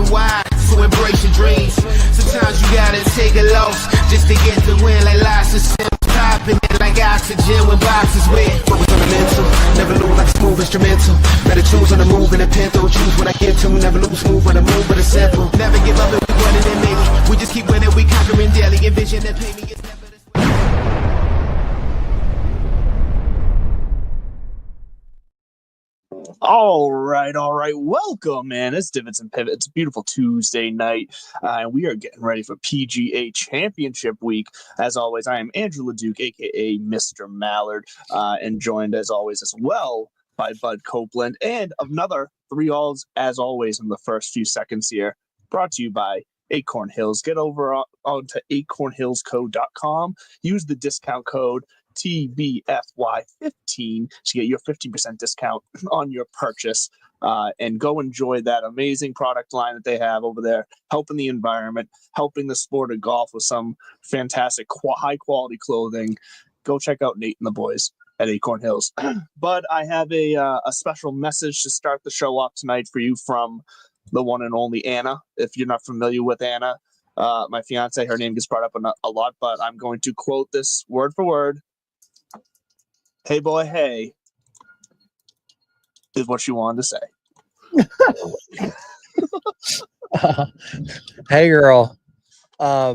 reason why. So embrace your dreams. Sometimes you gotta take a loss just to get the win. Like lies and popping it like oxygen when boxes wet. Focus on the mental, never lose like a smooth instrumental. Better choose on the move in a pinto. Choose when I get to, never lose smooth when I move, but it's simple. Never give up if we running it, maybe. We just keep winning, we conquering daily. Envision that pay me is never this way. All right. Welcome, man. It's Divots and Pivots. It's a beautiful Tuesday night, and we are getting ready for PGA Championship week. As always, I am Andrew LeDuc, a.k.a. Mr. Mallard, and joined, as always, as well by Bud Copeland, and another 3 alls, as always, in the first few seconds here, brought to you by Acorn Hills. Get over onto acornhillsco.com. Use the discount code TBFY15 to get your 15% discount on your purchase, and go enjoy that amazing product line that they have over there, helping the environment, helping the sport of golf with some fantastic high quality clothing. Go check out Nate and the boys at Acorn Hills. But I have a special message to start the show off tonight for you from the one and only Anna. If you're not familiar with Anna, my fiance, her name gets brought up a lot, but I'm going to quote this word for word. Hey, boy, hey, is what she wanted to say. Hey, girl. I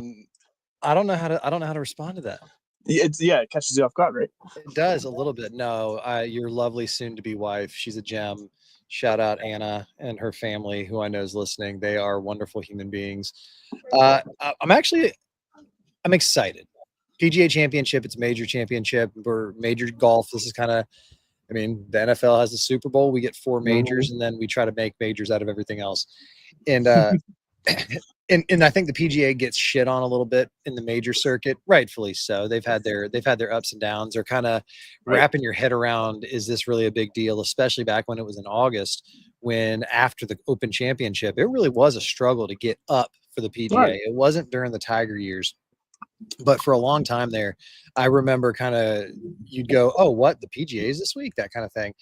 don't know how to respond to that. It catches you off guard, right? It does a little bit. No, your lovely soon-to-be wife. She's a gem. Shout out Anna and her family, who I know is listening. They are wonderful human beings. I'm excited. PGA Championship, it's a major championship or major golf. This is kind of, the NFL has the Super Bowl. We get 4 majors, and then we try to make majors out of everything else. And and I think the PGA gets shit on a little bit in the major circuit, rightfully so. They've had their ups and downs. They're kind of wrapping your head around, is this really a big deal? Especially back when it was in August, when after the Open Championship, it really was a struggle to get up for the PGA. Right. It wasn't during the Tiger years. But for a long time there, I remember kind of you'd go, oh, what? The PGA is this week? That kind of thing.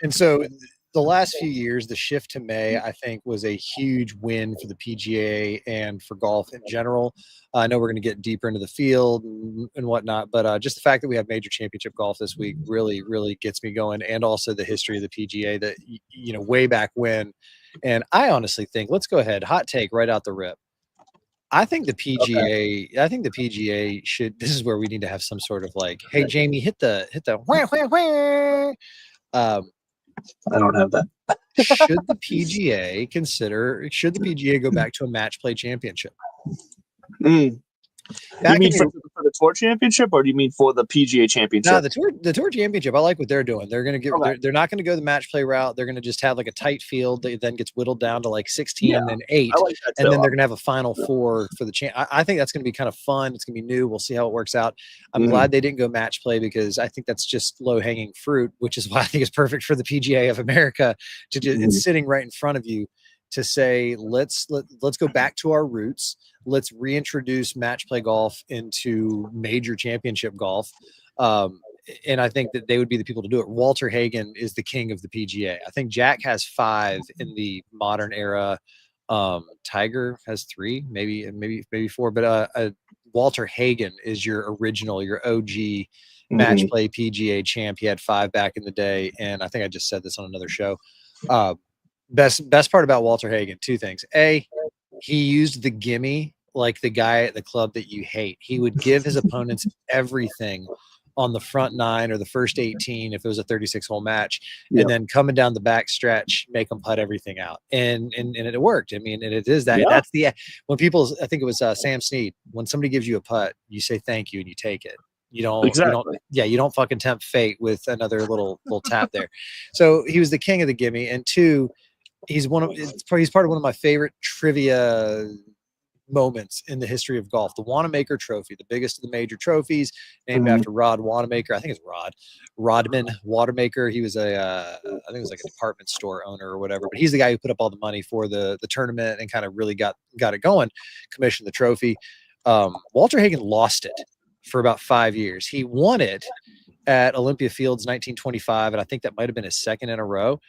And so the last few years, the shift to May, I think, was a huge win for the PGA and for golf in general. I know we're going to get deeper into the field and whatnot, but just the fact that we have major championship golf this week really, really gets me going. And also the history of the PGA that, way back when. And I honestly think, let's go ahead, hot take right out the rip. I think the PGA should, this is where we need to have some sort of like, hey, Jamie, hit the wah, wah, wah. I don't have that. Should the PGA go back to a match play championship? You mean for the Tour Championship, or do you mean for the PGA Championship? No, the Tour Championship. I like what they're doing. They're going to they're not going to go the match play route. They're going to just have like a tight field that then gets whittled down to like 16 and then 8, and then they're going to have a final 4 for the champ. I think that's going to be kind of fun. It's going to be new. We'll see how it works out. I'm glad they didn't go match play, because I think that's just low hanging fruit, which is why I think it's perfect for the PGA of America to just, it's sitting right in front of you to say, let's go back to our roots. Let's reintroduce match play golf into major championship golf. And I think that they would be the people to do it. Walter Hagen is the king of the PGA. I think Jack has 5 in the modern era. Tiger has 3, maybe 4, but Walter Hagen is your original, your OG match play PGA champ. He had 5 back in the day. And I think I just said this on another show. Best part about Walter Hagen, 2 things. A, he used the gimme like the guy at the club that you hate. He would give his opponents everything on the front 9 or the first 18 if it was a 36-hole match, and then coming down the back stretch, make them putt everything out. And it worked. And it is that. That's when people, I think it was Sam Snead, when somebody gives you a putt, you say thank you and you take it. You don't fucking tempt fate with another little tap there. So he was the king of the gimme. And 2, he's part of one of my favorite trivia moments in the history of golf. The Wanamaker Trophy, the biggest of the major trophies, named after Rod Wanamaker. I think it's Rodman Wanamaker. He was I think it was like a department store owner or whatever, but he's the guy who put up all the money for the tournament and kind of really got it going, commissioned the trophy. Walter Hagen lost it for about 5 years. He won it at Olympia Fields 1925, and I think that might have been his second in a row.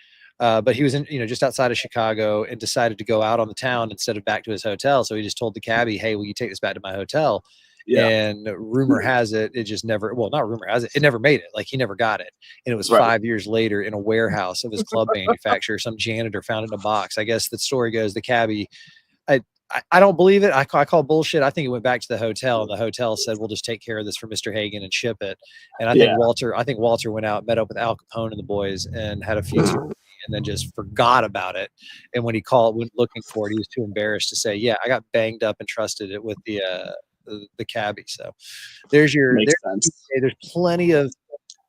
But he was in, just outside of Chicago and decided to go out on the town instead of back to his hotel. So he just told the cabbie, "Hey, will you take this back to my hotel?" Yeah. And rumor has it, it just never, well, not rumor has it, it never made it. Like he never got it. And it was 5 years later in a warehouse of his club manufacturer. Some janitor found it in a box. I guess the story goes, the cabbie, I don't believe it. I call bullshit. I think it went back to the hotel, and the hotel said, "We'll just take care of this for Mr. Hagen and ship it." And I think Walter went out, met up with Al Capone and the boys, and had a few and then just forgot about it. And when he went looking for it, he was too embarrassed to say, "Yeah, I got banged up and trusted it with the cabbie." So there's plenty of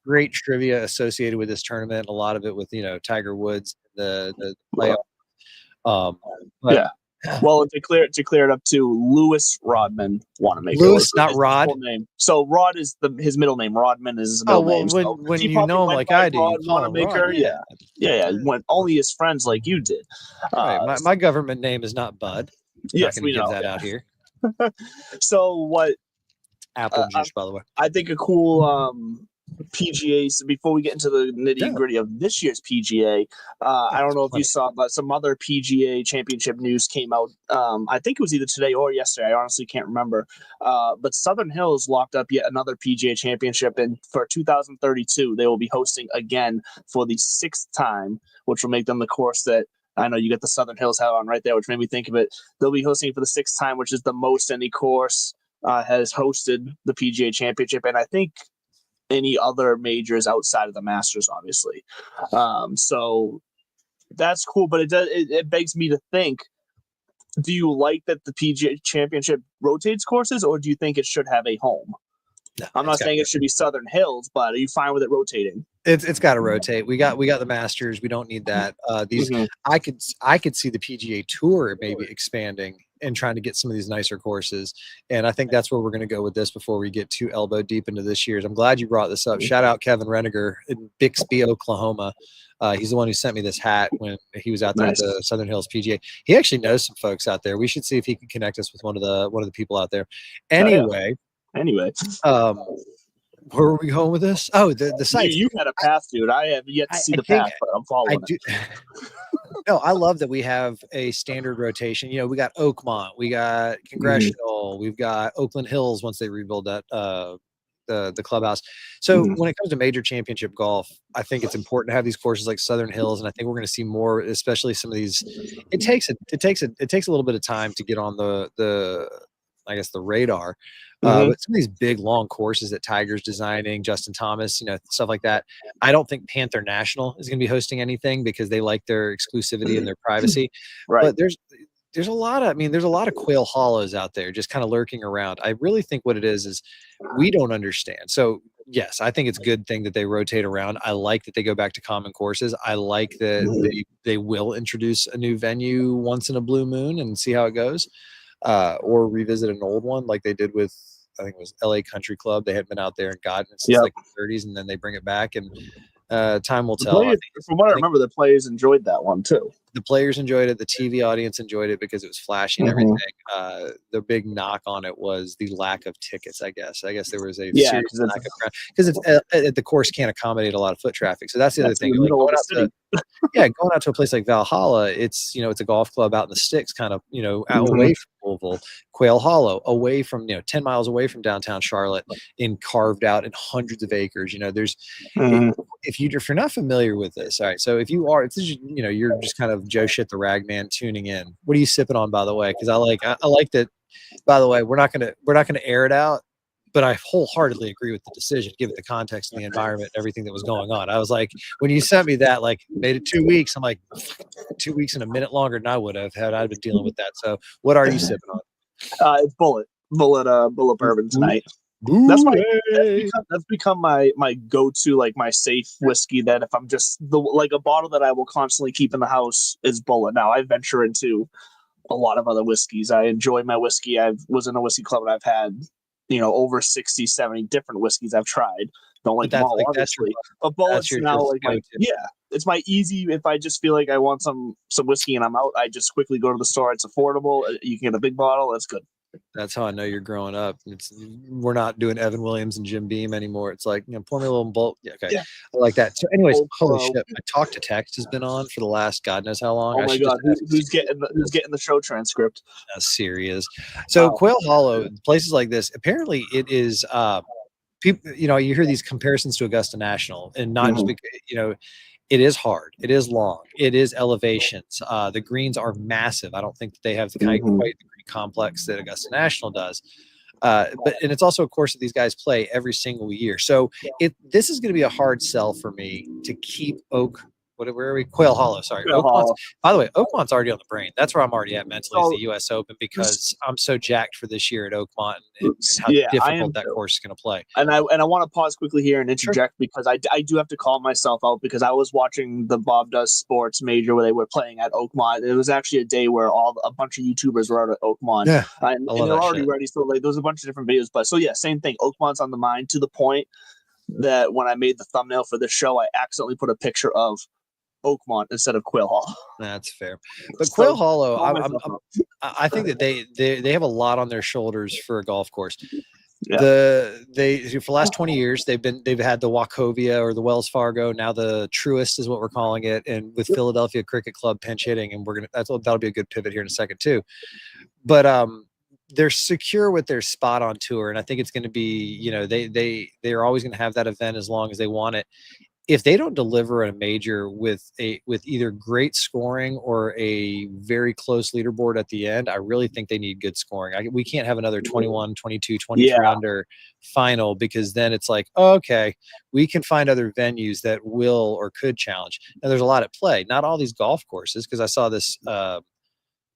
great trivia associated with this tournament. A lot of it with Tiger Woods, the playoff. Well, to clear it up too, Lewis Rodman want to make Lewis, not Rod. Name. So Rod is his middle name. Rodman is his middle name. So when you know him like I do, Wanamaker, yeah. When only his friends like you did. Right. My government name is not Bud. Yes, we know that out here. So what? Apple juice, by the way. I think a cool PGA. So before we get into the nitty gritty of this year's PGA, I don't know if you saw, but some other PGA Championship news came out. I think it was either today or yesterday. I honestly can't remember. But Southern Hills locked up yet another PGA Championship, and for 2032, they will be hosting again for the 6th time, which will make them the course that. I know you got the Southern Hills hat on right there, which made me think of it. They'll be hosting for the 6th time, which is the most any course has hosted the PGA Championship, and I think any other majors outside of the Masters, obviously. So that's cool, but it begs me to think: do you like that the PGA Championship rotates courses, or do you think it should have a home? No, I'm not saying it should be Southern Hills, but are you fine with it rotating? It's got to rotate. We got the Masters. We don't need that. I could see the PGA Tour maybe expanding and trying to get some of these nicer courses. And I think that's where we're going to go with this before we get too elbow deep into this year's. I'm glad you brought this up. Shout out Kevin Reniger in Bixby, Oklahoma. He's the one who sent me this hat when he was out there at the Southern Hills PGA. He actually knows some folks out there. We should see if he can connect us with one of the people out there. Anyway. Where are we going with this? Oh, the site. You had a path, dude. I have yet to see the path, but I'm following it. No, I love that we have a standard rotation. We got Oakmont, we got Congressional, we've got Oakland Hills once they rebuild that the clubhouse. So when it comes to major championship golf, I think it's important to have these courses like Southern Hills, and I think we're going to see more, especially some of these. It takes a little bit of time to get on the radar. But some of these big long courses that Tiger's designing, Justin Thomas, stuff like that. I don't think Panther National is going to be hosting anything because they like their exclusivity and their privacy. Right. But there's a lot of Quail Hollows out there just kind of lurking around. I really think what it is we don't understand. So yes, I think it's a good thing that they rotate around. I like that they go back to common courses. I like that they will introduce a new venue once in a blue moon and see how it goes. Or revisit an old one like they did with, I think it was LA Country Club. They had been out there and gotten it since like the 30s, and then they bring it back, and time will tell. From what I remember, the players enjoyed that one too. The players enjoyed it. The TV audience enjoyed it because it was flashy and everything. The big knock on it was the lack of tickets, I guess. There was a serious lack of because the course can't accommodate a lot of foot traffic. So that's the other thing. Like going out to a place like Valhalla, it's it's a golf club out in the sticks, kind of out away from Louisville. Quail Hollow, away from 10 miles away from downtown Charlotte, carved out in hundreds of acres. There's if you're not familiar with this, all right. So if you are, you're just kind of Joe Shit the Rag Man tuning in. What are you sipping on, by the way? Because I like that. By the way, we're not gonna air it out, but I wholeheartedly agree with the decision, given the context and the environment and everything that was going on. I was like, when you sent me that, made it 2 weeks. I'm like, 2 weeks and a minute longer than I would have had I'd been dealing with that. So what are you sipping on? It's Bullet bourbon tonight. That's become my go-to, my safe whiskey. That if I'm just a bottle that I will constantly keep in the house is Bullet. Now I venture into a lot of other whiskeys. I enjoy my whiskey. I was in a whiskey club and I've had over 60, 70 different whiskeys I've tried. Don't like them all, obviously. But Bullet's now it's my easy. If I just feel like I want some whiskey and I'm out, I just quickly go to the store. It's affordable. You can get a big bottle. That's good. That's how I know you're growing up. We're not doing Evan Williams and Jim Beam anymore. It's like, pour me a little bolt. Yeah, okay. Yeah. I like that. So anyways, holy shit. My Talk to Text has been on for the last God knows how long. Oh my God. Who's getting the show transcript? Serious. So Quail Hollow, places like this, apparently it is people, you hear these comparisons to Augusta National, and not just because, it is hard. It is long. It is elevations. The greens are massive. I don't think that they have quite the green complex that Augusta National does. And it's also a course that these guys play every single year. So this is going to be a hard sell for me to keep where are we? Quail Hollow. Sorry. By the way, Oakmont's already on the brain. That's where I'm already at mentally, is the U.S. Open, because I'm so jacked for this year at Oakmont and how difficult that course is going to play. And I want to pause quickly here and interject, because I do have to call myself out, because I was watching the Bob Does Sports major where they were playing at Oakmont. It was actually a day where a bunch of YouTubers were out at Oakmont. Yeah, and they're already ready. So there was a bunch of different videos. But so yeah, same thing. Oakmont's on the mind, to the point that when I made the thumbnail for this show, I accidentally put a picture of Oakmont instead of Quail Hollow. That's fair. But Quail Hollow, I think that they have a lot on their shoulders for a golf course. Yeah. For the last 20 years they've had the Wachovia or the Wells Fargo, now the Truist is what we're calling it, and with Philadelphia Cricket Club pinch hitting, and that'll be a good pivot here in a second too. But they're secure with their spot on tour, and I think it's going to be, they're always going to have that event as long as they want it. If they don't deliver a major with either great scoring or a very close leaderboard at the end, I really think they need good scoring. We can't have another 21, 22, 23 under final, because then it's like, okay, we can find other venues that will or could challenge. Now, there's a lot at play. Not all these golf courses, because I saw this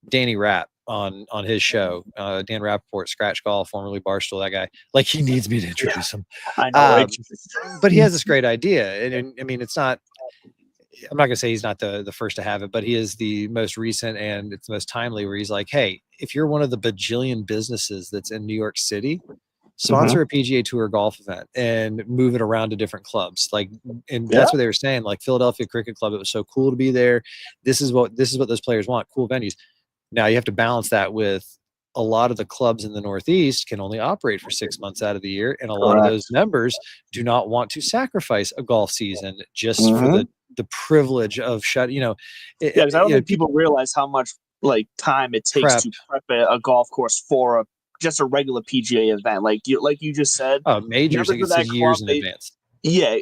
Danny Rapp on his show, Dan Rappaport, Scratch Golf, formerly Barstool, that guy. Like, he needs me to introduce him. I know, but he has this great idea. And I mean, I'm not going to say he's not the first to have it, but he is the most recent and it's the most timely, where he's like, hey, if you're one of the bajillion businesses that's in New York City, sponsor a PGA Tour golf event and move it around to different clubs. That's what they were saying. Like Philadelphia Cricket Club, it was so cool to be there. This is what those players want, cool venues. Now you have to balance that with a lot of the clubs in the Northeast can only operate for 6 months out of the year. And a lot of those members do not want to sacrifice a golf season just for the privilege of because I don't think people realize how much time it takes to prep a golf course for just a regular PGA event. Like you just said, majors, it's years in advance. Yeah,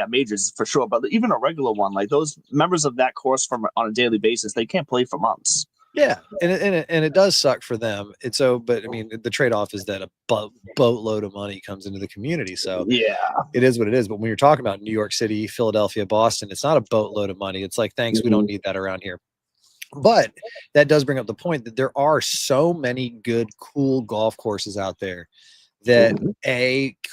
majors for sure. But even a regular one, like those members of that course on a daily basis, they can't play for months. Yeah, and it does suck for them. But I mean, the trade-off is that a boatload of money comes into the community. So yeah, it is what it is. But when you're talking about New York City, Philadelphia, Boston, it's not a boatload of money. It's like, thanks, we don't need that around here. But that does bring up the point that there are so many good, cool golf courses out there that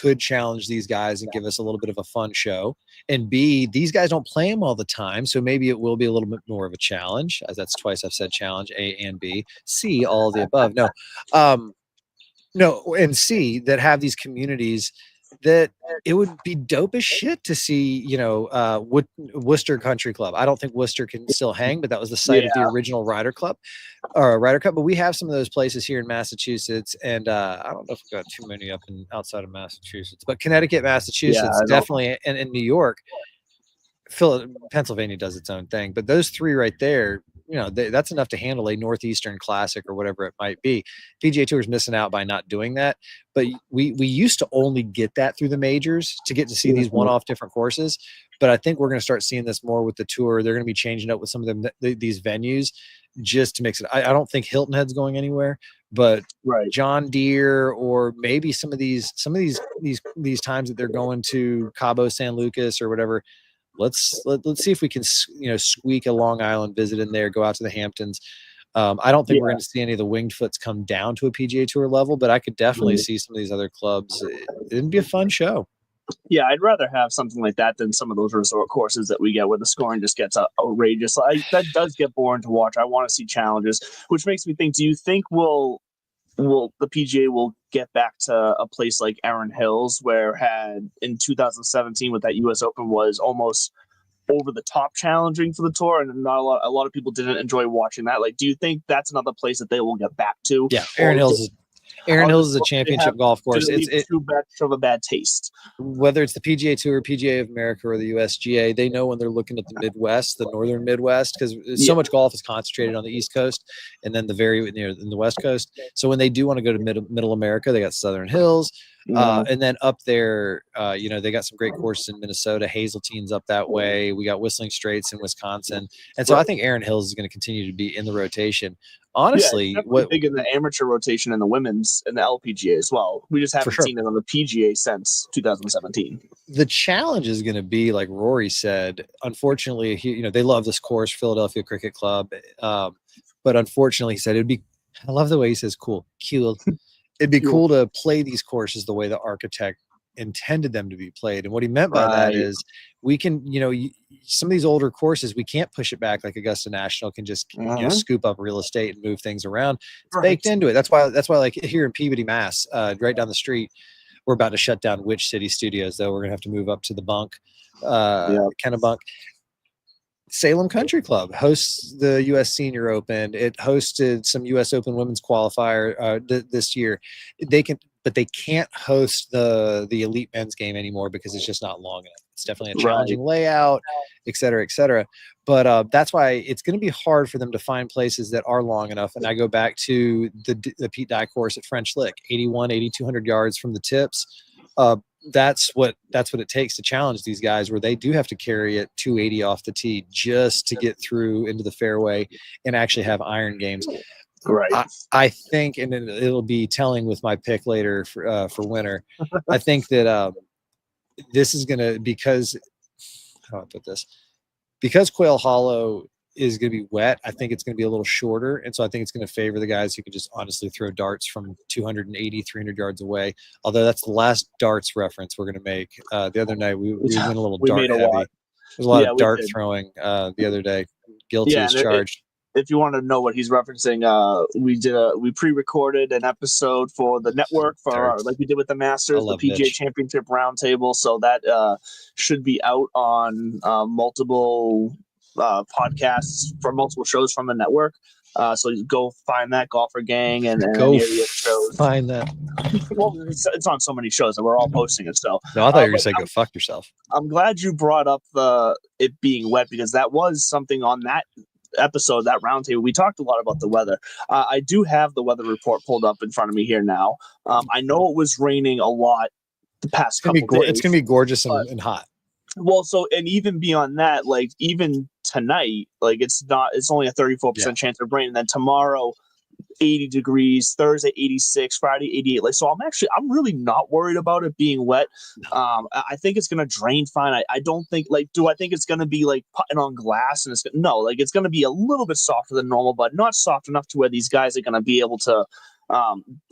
could challenge these guys and give us a little bit of a fun show, and B, these guys don't play them all the time, so maybe it will be a little bit more of a challenge. As that's twice I've said challenge. A and B, C, all of the above. No, and C, that have these communities that it would be dope as shit to see, Worcester Country Club. I don't think Worcester can still hang, but that was the site of the original Ryder Club or Ryder Cup. But we have some of those places here in Massachusetts, and I don't know if we've got too many up outside of Massachusetts, but Connecticut, Massachusetts, definitely, and in New York. Pennsylvania does its own thing, but those three right there, that's enough to handle a Northeastern Classic or whatever it might be. PGA Tour is missing out by not doing that, but we used to only get that through the majors to get to see these one-off different courses. But I think we're going to start seeing this more with the tour. They're going to be changing up with some of them these venues just to mix it. I don't think Hilton Head's going anywhere, but John Deere, or maybe some of these times that they're going to Cabo San Lucas or whatever. Let's see if we can, squeak a Long Island visit in there, go out to the Hamptons. I don't think we're going to see any of the winged foots come down to a PGA Tour level, but I could definitely see some of these other clubs. It'd be a fun show. Yeah, I'd rather have something like that than some of those resort courses that we get where the scoring just gets outrageous. That does get boring to watch. I want to see challenges, which makes me think, do you think the PGA will get back to a place like Erin Hills, where in 2017 with that U.S. Open was almost over the top challenging for the tour, and not a lot of people didn't enjoy watching that. Like, do you think that's another place that they will get back to? Yeah, Erin Hills Erin Hills is a championship golf course. It's too much of a bad taste. Whether it's the PGA Tour, PGA of America, or the USGA, they know when they're looking at the Midwest, the northern Midwest, because so much golf is concentrated on the East Coast and then in the West Coast. So when they do want to go to middle America, they got Southern Hills. And then up there, they got some great courses in Minnesota. Hazeltine's up that way. We got Whistling Straits in Wisconsin. And so I think Erin Hills is going to continue to be in the rotation. Honestly, big in the amateur rotation and the women's and the LPGA as well. We just haven't seen it on the PGA since 2017. The challenge is going to be, like Rory said, unfortunately, they love this course, Philadelphia Cricket Club. But unfortunately, he said I love the way he says cool. It'd be cool to play these courses the way the architect intended them to be played. And what he meant by that is we can, some of these older courses, we can't push it back like Augusta National can just scoop up real estate and move things around. It's baked into it. That's why like here in Peabody, Mass, right down the street, we're about to shut down Witch City Studios, though. We're going to have to move up to the Bunk, Kennebunk. Salem Country Club hosts the U.S. Senior Open. It hosted some U.S. Open women's qualifier this year. But they can't host the elite men's game anymore because it's just not long enough. It's definitely a challenging layout, et cetera, et cetera. But that's why it's going to be hard for them to find places that are long enough. And I go back to the Pete Dye course at French Lick, 8,200 yards from the tips. That's what it takes to challenge these guys, where they do have to carry it 280 off the tee just to get through into the fairway and actually have iron games. Right. I think, and it'll be telling with my pick later for winter. I think that this is going to, because how do I put this? Because Quail Hollow is going to be wet, I think it's going to be a little shorter. And so I think it's going to favor the guys who can just honestly throw darts from 280, 300 yards away. Although that's the last darts reference we're going to make. The other night, we went a little dart heavy. There's a lot of dart throwing the other day. Guilty as charged. If you want to know what he's referencing, we pre-recorded an episode for the network like we did with the Masters, the PGA Championship Roundtable. So that should be out on multiple podcasts for multiple shows from the network. So go find that, Golfer Gang, and go shows. Find that. Well, it's on so many shows and we're all posting it. So no, I thought you were going to say go fuck yourself. I'm glad you brought up it being wet, because that was something on that episode, that roundtable. We talked a lot about the weather. I do have the weather report pulled up in front of me here now. I know it was raining a lot the past couple days. It's going to be gorgeous and hot. Well, so, and even beyond that, like even tonight, like it's only a 34% chance of rain. And then tomorrow, 80 degrees, Thursday, 86, Friday, 88. Like, so I'm really not worried about it being wet. I think it's going to drain fine. I don't think, do I think it's going to be like putting on glass? And no, it's going to be a little bit softer than normal, but not soft enough to where these guys are going to be able to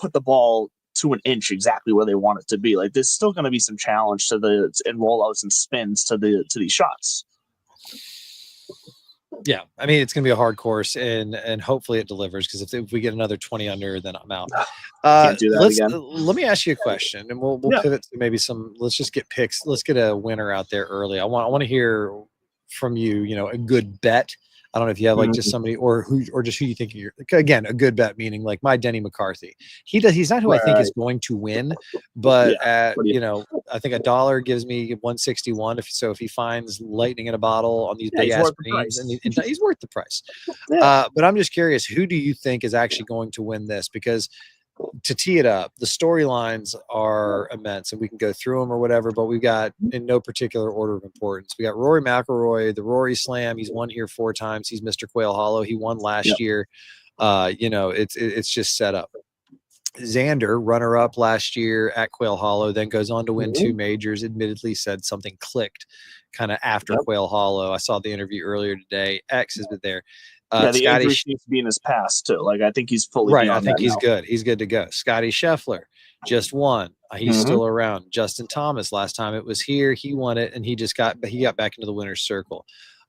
put the ball to an inch exactly where they want it to be. Like, there's still going to be some challenge and rollouts and spins to these shots. Yeah, I mean, it's going to be a hard course, and hopefully it delivers, because if we get another 20 under, then I'm out. Can't do that again. Let me ask you a question, and we'll pivot to maybe let's just get picks. Let's get a winner out there early. I want to hear from you, a good bet. I don't know if you have just somebody or just who you think again, a good bet, meaning like my Denny McCarthy. He's not who I think is going to win, but I think $1 gives me 161. If he finds lightning in a bottle on these big ass greens, and he's worth the price. But I'm just curious, who do you think is actually going to win this? Because to tee it up, the storylines are immense, and we can go through them or whatever, but we've got, in no particular order of importance, we got Rory McIlroy, the Rory Slam. He's won here 4 times. He's Mr. Quail Hollow. He won last year. It's just set up. Xander, runner-up last year at Quail Hollow, then goes on to win 2 majors. Admittedly said something clicked kind of after Quail Hollow. I saw the interview earlier today. X has been there. The injury seems to be in his past too. Like, I think he's fully right. I think he's good. He's good to go. Scotty Scheffler just won. He's still around. Justin Thomas, last time it was here, he won it, and he got back into the winner's circle.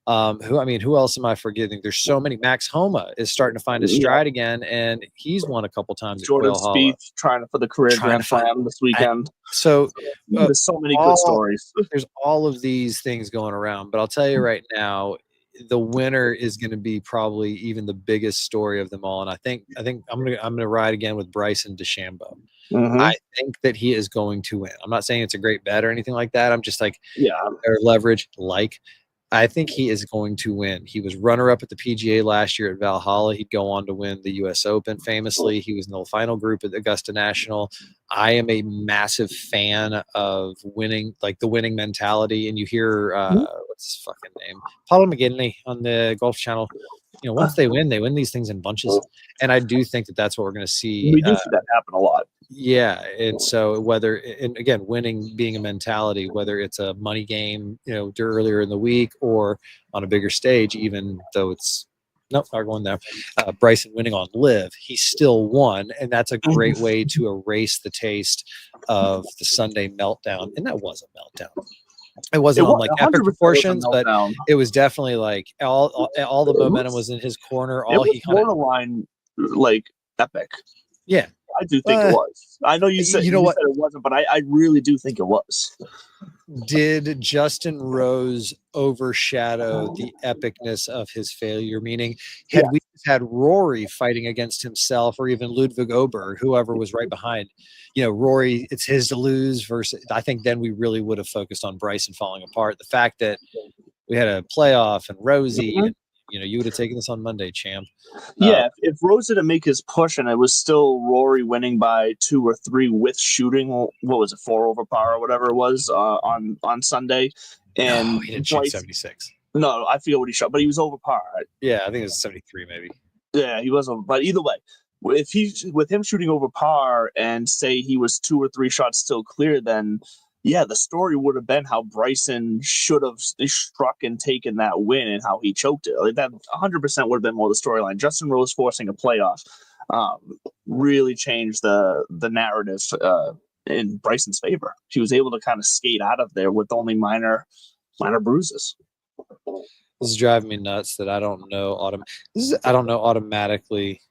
Who else am I forgetting? There's so many. Max Homa is starting to find his stride again, and he's won a couple times. Jordan Spieth trying for the career Grand Slam this weekend. There's so many good stories. There's all of these things going around, but I'll tell you right now, the winner is going to be probably even the biggest story of them all. And I think I'm gonna ride again with Bryson DeChambeau. I think that he is going to win. I'm not saying it's a great bet or anything like that. I'm just like, their leverage, I think he is going to win. He was runner-up at the PGA last year at Valhalla. He'd go on to win the U.S. Open famously. He was in the final group at Augusta National. I am a massive fan of winning, like the winning mentality. And you hear, what's his fucking name? Paolo McGinley on the Golf Channel. You know, once they win these things in bunches. And I do think that that's what we're going to see. We do see that happen a lot. Yeah. And so and again, winning being a mentality, whether it's a money game, you know, earlier in the week or on a bigger stage, even though it's not going there, Bryson winning on Live, he still won. And that's a great way to erase the taste of the Sunday meltdown. And that was a meltdown. It wasn't on like epic proportions, but it was definitely like all the momentum was in his corner. It was borderline like epic. Yeah. I do think it was. I know you said, said it wasn't, but I really do think it was. Did Justin Rose overshadow the epicness of his failure? Meaning, had we had Rory fighting against himself, or even Ludwig Ober, whoever was right behind, you know, Rory, it's his to lose versus, I think then we really would have focused on Bryson falling apart. The fact that we had a playoff and Rosie, and, you know, you would have taken this on Monday, champ. Yeah, if Rose didn't make his push and it was still Rory winning by 2 or 3 with shooting, what was it, 4 over par or whatever it was on Sunday, and he didn't shoot 76. No, I forget what he shot, but he was over par. Yeah, I think it was 73 maybe. Yeah, he was over. But either way, with him shooting over par and say he was 2 or 3 shots still clear, then yeah, the story would have been how Bryson should have struck and taken that win and how he choked it. Like that 100% would have been more the storyline. Justin Rose forcing a playoff really changed the narrative in Bryson's favor. He was able to kind of skate out of there with only minor bruises. This is driving me nuts that I don't know automatically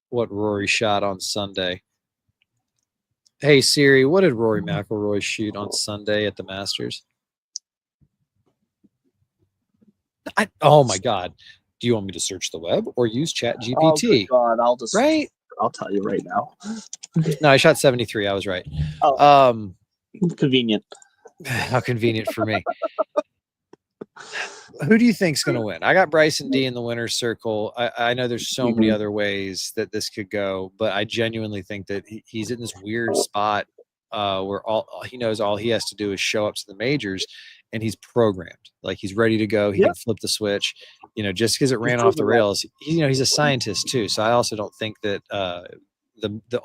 what Rory shot on Sunday. Hey Siri, what did Rory McIlroy shoot on Sunday at the Masters? Oh my God. Do you want me to search the web or use Chat GPT? Oh, God, I'll tell you right now. No, I shot 73. I was right. Convenient. How convenient for me. Who do you think's going to win? I got Bryson D in the winner's circle. I know there's so many other ways that this could go, but I genuinely think that he's in this weird spot where he knows all he has to do is show up to the majors, and he's programmed. Like he's ready to go. He can flip the switch. You know, just because it ran off the rails. You know, he's a scientist too. So I also don't think that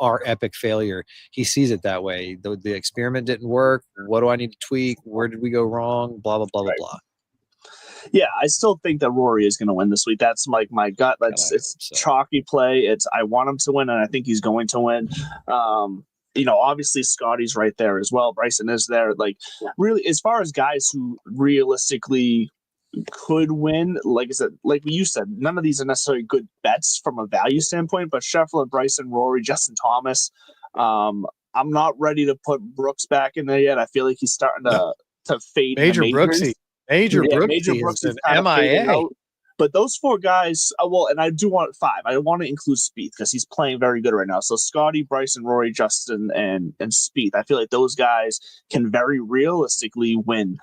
our epic failure, he sees it that way. The experiment didn't work. What do I need to tweak? Where did we go wrong? Blah blah blah blah blah. Yeah, I still think that Rory is going to win this week. That's like my gut. It's chalky play. I want him to win, and I think he's going to win. You know, obviously Scotty's right there as well. Bryson is there. Like, really, as far as guys who realistically could win, like I said, like you said, none of these are necessarily good bets from a value standpoint. But Scheffler, Bryson, Rory, Justin Thomas. I'm not ready to put Brooks back in there yet. I feel like he's starting to fade. Major Brooksy. Major Brooks is MIA. But those 4 guys, and I do want 5. I want to include Spieth because he's playing very good right now. So Scotty, Bryson, Rory, Justin, and Spieth. I feel like those guys can very realistically win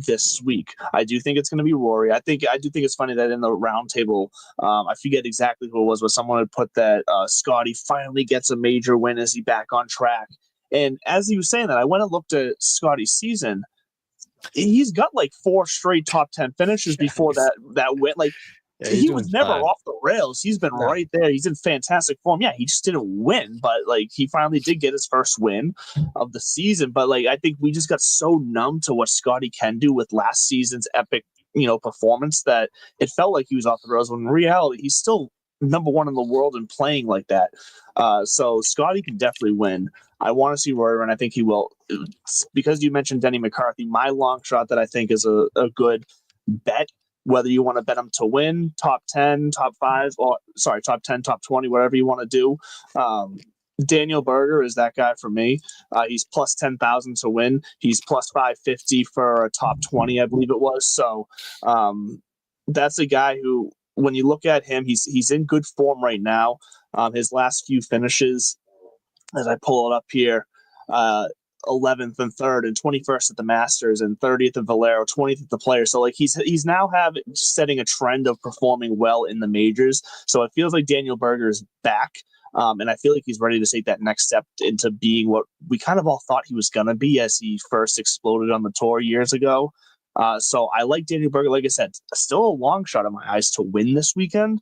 this week. I do think it's going to be Rory. I do think it's funny that in the round table, I forget exactly who it was, but someone had put that Scotty finally gets a major win. Is he back on track? And as he was saying that, I went and looked at Scotty's season. He's got like 4 straight top 10 finishes before that win. Like he was never off the rails. He's been right there. He's in fantastic form. Yeah, he just didn't win, but like he finally did get his first win of the season. But like I think we just got so numb to what Scotty can do with last season's epic, performance that it felt like he was off the rails. When in reality, he's still number 1 in the world and playing like that. So Scotty can definitely win. I want to see Rory, and I think he will. Because you mentioned Denny McCarthy, my long shot that I think is a good bet, whether you want to bet him to win, top 10, top 5, top 10, top 20, whatever you want to do. Daniel Berger is that guy for me. He's plus 10,000 to win. He's plus 550 for a top 20, I believe it was. So that's a guy who, when you look at him, he's in good form right now. His last few finishes, as I pull it up here, 11th and 3rd and 21st at the Masters and 30th at Valero, 20th at the Players. So like he's now setting a trend of performing well in the majors. So it feels like Daniel Berger is back. And I feel like he's ready to take that next step into being what we kind of all thought he was going to be as he first exploded on the tour years ago. So I like Daniel Berger. Like I said, still a long shot in my eyes to win this weekend,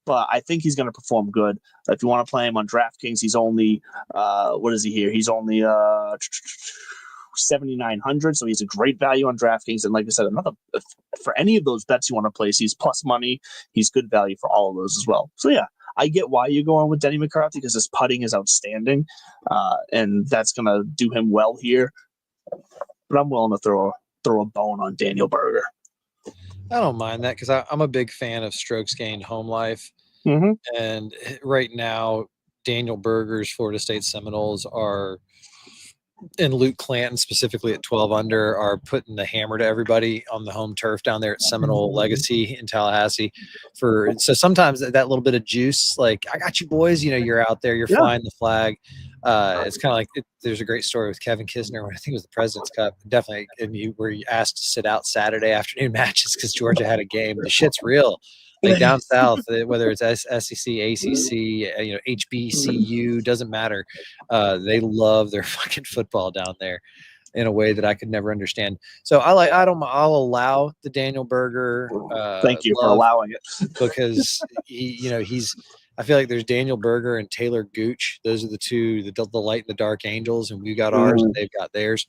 but I think he's going to perform good. If you want to play him on DraftKings, he's only, what is he here? He's only 7,900. So he's a great value on DraftKings. And like I said, for any of those bets you want to place, he's plus money. He's good value for all of those as well. So yeah, I get why you're going with Denny McCarthy because his putting is outstanding. And that's going to do him well here. But I'm willing to throw a bone on Daniel Berger. I don't mind that because I'm a big fan of strokes gained home life. Mm-hmm. And right now, Daniel Berger's Florida State Seminoles are, and Luke Clanton specifically at 12 under, are putting the hammer to everybody on the home turf down there at Seminole Legacy in Tallahassee. So sometimes that little bit of juice, like, I got you boys, you're out there, you're flying the flag. It's kind of like there's a great story with Kevin Kisner when I think it was the President's Cup, definitely, and were you asked to sit out Saturday afternoon matches because Georgia had a game. The shit's real. Like down south, whether it's SEC, ACC, HBCU, doesn't matter. They love their fucking football down there in a way that I could never understand. So I'll allow the Daniel Berger. Thank you for allowing it because I feel like there's Daniel Berger and Taylor Gooch. Those are the two, the light and the dark angels, and we got ours and they've got theirs.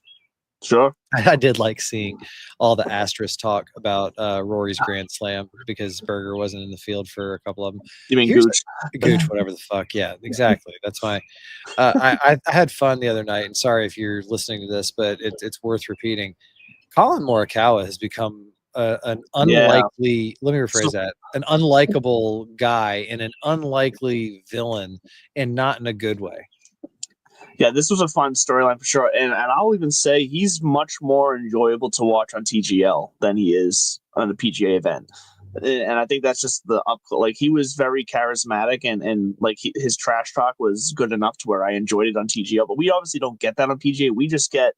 Sure. I did like seeing all the asterisk talk about Rory's Grand Slam because Berger wasn't in the field for a couple of them. You mean Gooch? Gooch, whatever the fuck. Yeah, exactly. That's why I had fun the other night. And sorry if you're listening to this, but it's worth repeating. Colin Morikawa has become an unlikely, let me rephrase that, an unlikable guy and an unlikely villain, and not in a good way. Yeah, this was a fun storyline for sure. And I'll even say he's much more enjoyable to watch on TGL than he is on the PGA event. And I think that's just he was very charismatic and his trash talk was good enough to where I enjoyed it on TGL. But we obviously don't get that on PGA. We just get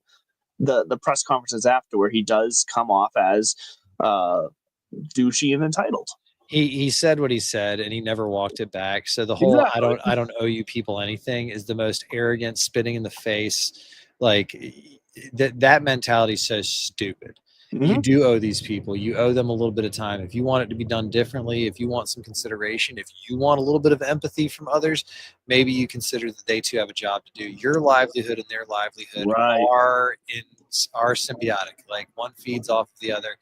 the press conferences after where he does come off as douchey and entitled. He said what he said and he never walked it back. So the whole I don't owe you people anything is the most arrogant, spitting in the face. Like that mentality is so stupid. Mm-hmm. You do owe these people. You owe them a little bit of time. If you want it to be done differently, if you want some consideration, if you want a little bit of empathy from others, maybe you consider that they too have a job to do. Your livelihood and their livelihood are symbiotic. Like one feeds off of the other.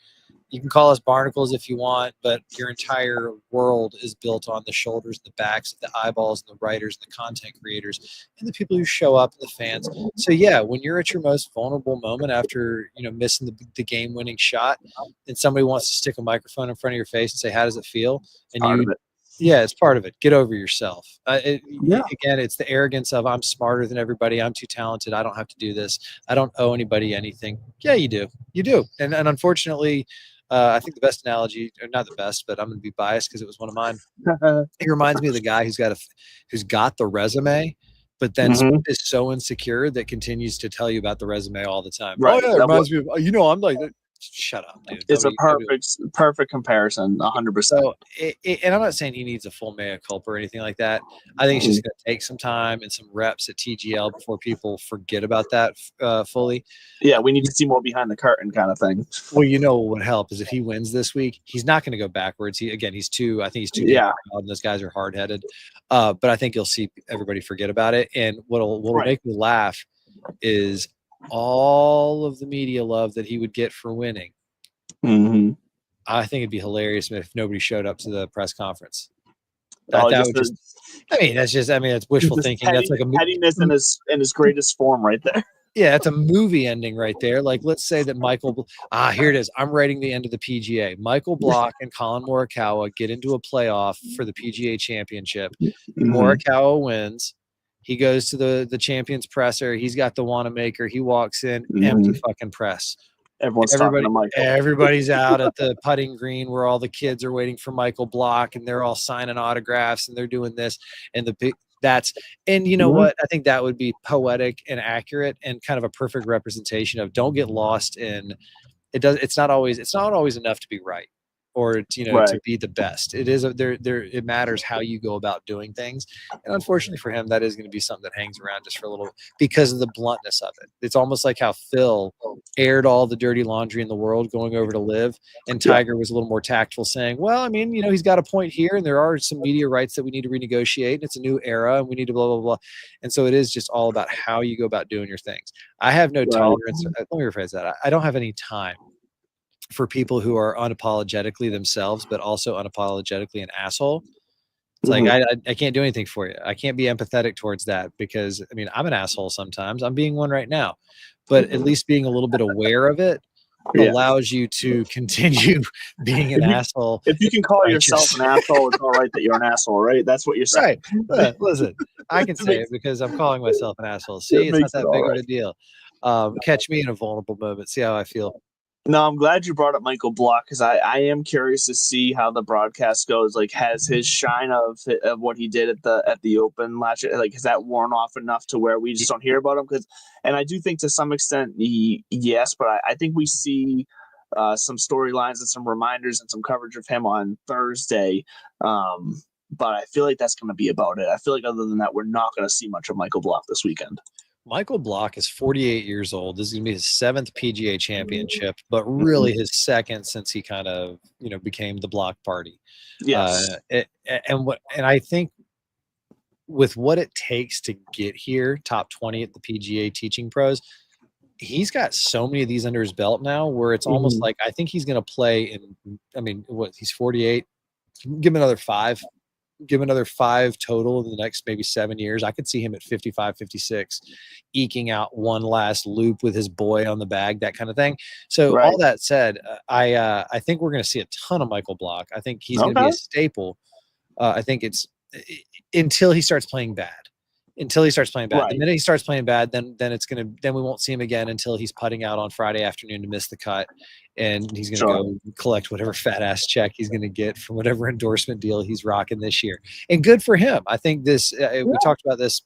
You can call us barnacles if you want, but your entire world is built on the shoulders, the backs, the eyeballs, and the writers, and the content creators, and the people who show up, and the fans. So yeah, when you're at your most vulnerable moment after missing the game-winning shot, and somebody wants to stick a microphone in front of your face and say, "How does it feel?" And it's part of it. Get over yourself. Again, it's the arrogance of I'm smarter than everybody. I'm too talented. I don't have to do this. I don't owe anybody anything. Yeah, you do. You do. And unfortunately, I think the best analogy, or not the best, but I'm going to be biased because it was one of mine. It reminds me of the guy who's got the resume, but then is so insecure that continues to tell you about the resume all the time. Right. Oh yeah, it reminds me of, I'm like, shut up, dude. It's a perfect comparison, 100%. So, and I'm not saying he needs a full mea culpa or anything like that. I think it's just going to take some time and some reps at TGL before people forget about that fully. Yeah, we need to see more behind the curtain kind of thing. Well, what would help is if he wins this week, he's not going to go backwards. He's too yeah. And those guys are hard-headed. But I think you'll see everybody forget about it. And what'll make me laugh is all of the media love that he would get for winning. Mm-hmm. I think it'd be hilarious if nobody showed up to the press conference. That's wishful thinking. That's like a pettiness in his greatest form right there. Yeah, it's a movie ending right there. Like, let's say that here it is. I'm writing the end of the PGA. Michael Block and Colin Morikawa get into a playoff for the PGA Championship. Mm-hmm. Morikawa wins. He goes to the champion's presser. He's got the Wanamaker. He walks in, empty fucking press. Everyone's talking to Michael. Everybody's out at the putting green where all the kids are waiting for Michael Block, and they're all signing autographs, and they're doing this, and and you know what? I think that would be poetic and accurate and kind of a perfect representation of don't get lost in it's not always enough to be right or to be the best. It matters how you go about doing things. And unfortunately for him, that is going to be something that hangs around just for a little because of the bluntness of it. It's almost like how Phil aired all the dirty laundry in the world going over to live, and Tiger was a little more tactful saying, well, I mean, he's got a point here and there are some media rights that we need to renegotiate. It's a new era and we need to blah, blah, blah. And so it is just all about how you go about doing your things. I have no tolerance. Let me rephrase that. I don't have any time for people who are unapologetically themselves, but also unapologetically an asshole. It's like, I can't do anything for you. I can't be empathetic towards that because, I mean, I'm an asshole sometimes. I'm being one right now. But at least being a little bit aware of it allows you to continue being an asshole. If you can call yourself an asshole, it's all right that you're an asshole, right? That's what you're saying. Right. Listen, I can say it because I'm calling myself an asshole. See, it's not that big of a deal. Catch me in a vulnerable moment. See how I feel. No, I'm glad you brought up Michael Block because I am curious to see how the broadcast goes. Like, has his shine of what he did at the Open last year, like, has that worn off enough to where we just don't hear about him? And I do think to some extent, yes, but I think we see some storylines and some reminders and some coverage of him on Thursday. But I feel like that's going to be about it. I feel like other than that, we're not going to see much of Michael Block this weekend. Michael Block is 48 years old. This is going to be his 7th PGA Championship, but really his 2nd since he kind of, became the Block Party. Yes. And I think with what it takes to get here, top 20 at the PGA Teaching Pros, he's got so many of these under his belt now where it's almost like I think he's going to play he's 48. Give him another 5. Give another 5 total in the next maybe 7 years. I could see him at 55, 56, eking out one last loop with his boy on the bag, that kind of thing. So all that said, I think we're going to see a ton of Michael Block. I think he's going to be a staple. I think it's until he starts playing bad. The minute he starts playing bad, then we won't see him again until he's putting out on Friday afternoon to miss the cut. And he's going to go collect whatever fat ass check he's going to get from whatever endorsement deal he's rocking this year. And good for him. I think we talked about this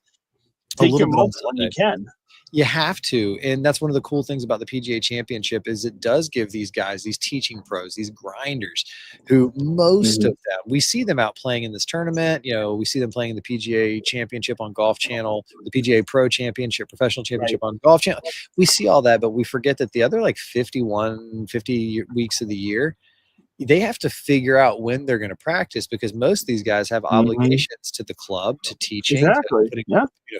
a little bit when you can. You have to. And that's one of the cool things about the PGA Championship is it does give these guys, these teaching pros, these grinders, who most of them, we see them out playing in this tournament. We see them playing in the PGA Championship on Golf Channel, the PGA Pro Championship, Professional Championship on Golf Channel. We see all that, but we forget that the other 50 weeks of the year, they have to figure out when they're going to practice because most of these guys have obligations to the club, to teaching, to putting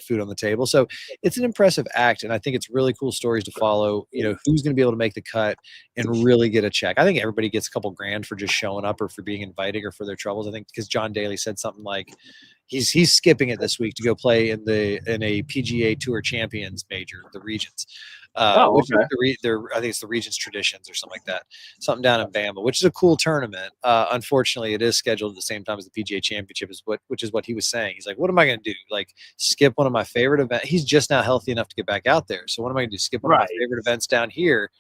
food on the table. So it's an impressive act. And I think it's really cool stories to follow, who's going to be able to make the cut and really get a check. I think everybody gets a couple grand for just showing up or for being invited or for their troubles. I think because John Daly said something like he's skipping it this week to go play in a PGA Tour Champions major, the Regions. Which is I think it's the Regents Traditions or something like that, something down in Bama, which is a cool tournament. Unfortunately, it is scheduled at the same time as the PGA Championship, which is what he was saying. He's like, what am I going to do? Like, skip one of my favorite events? He's just now healthy enough to get back out there. So what am I going to do? Skip one of my favorite events down here,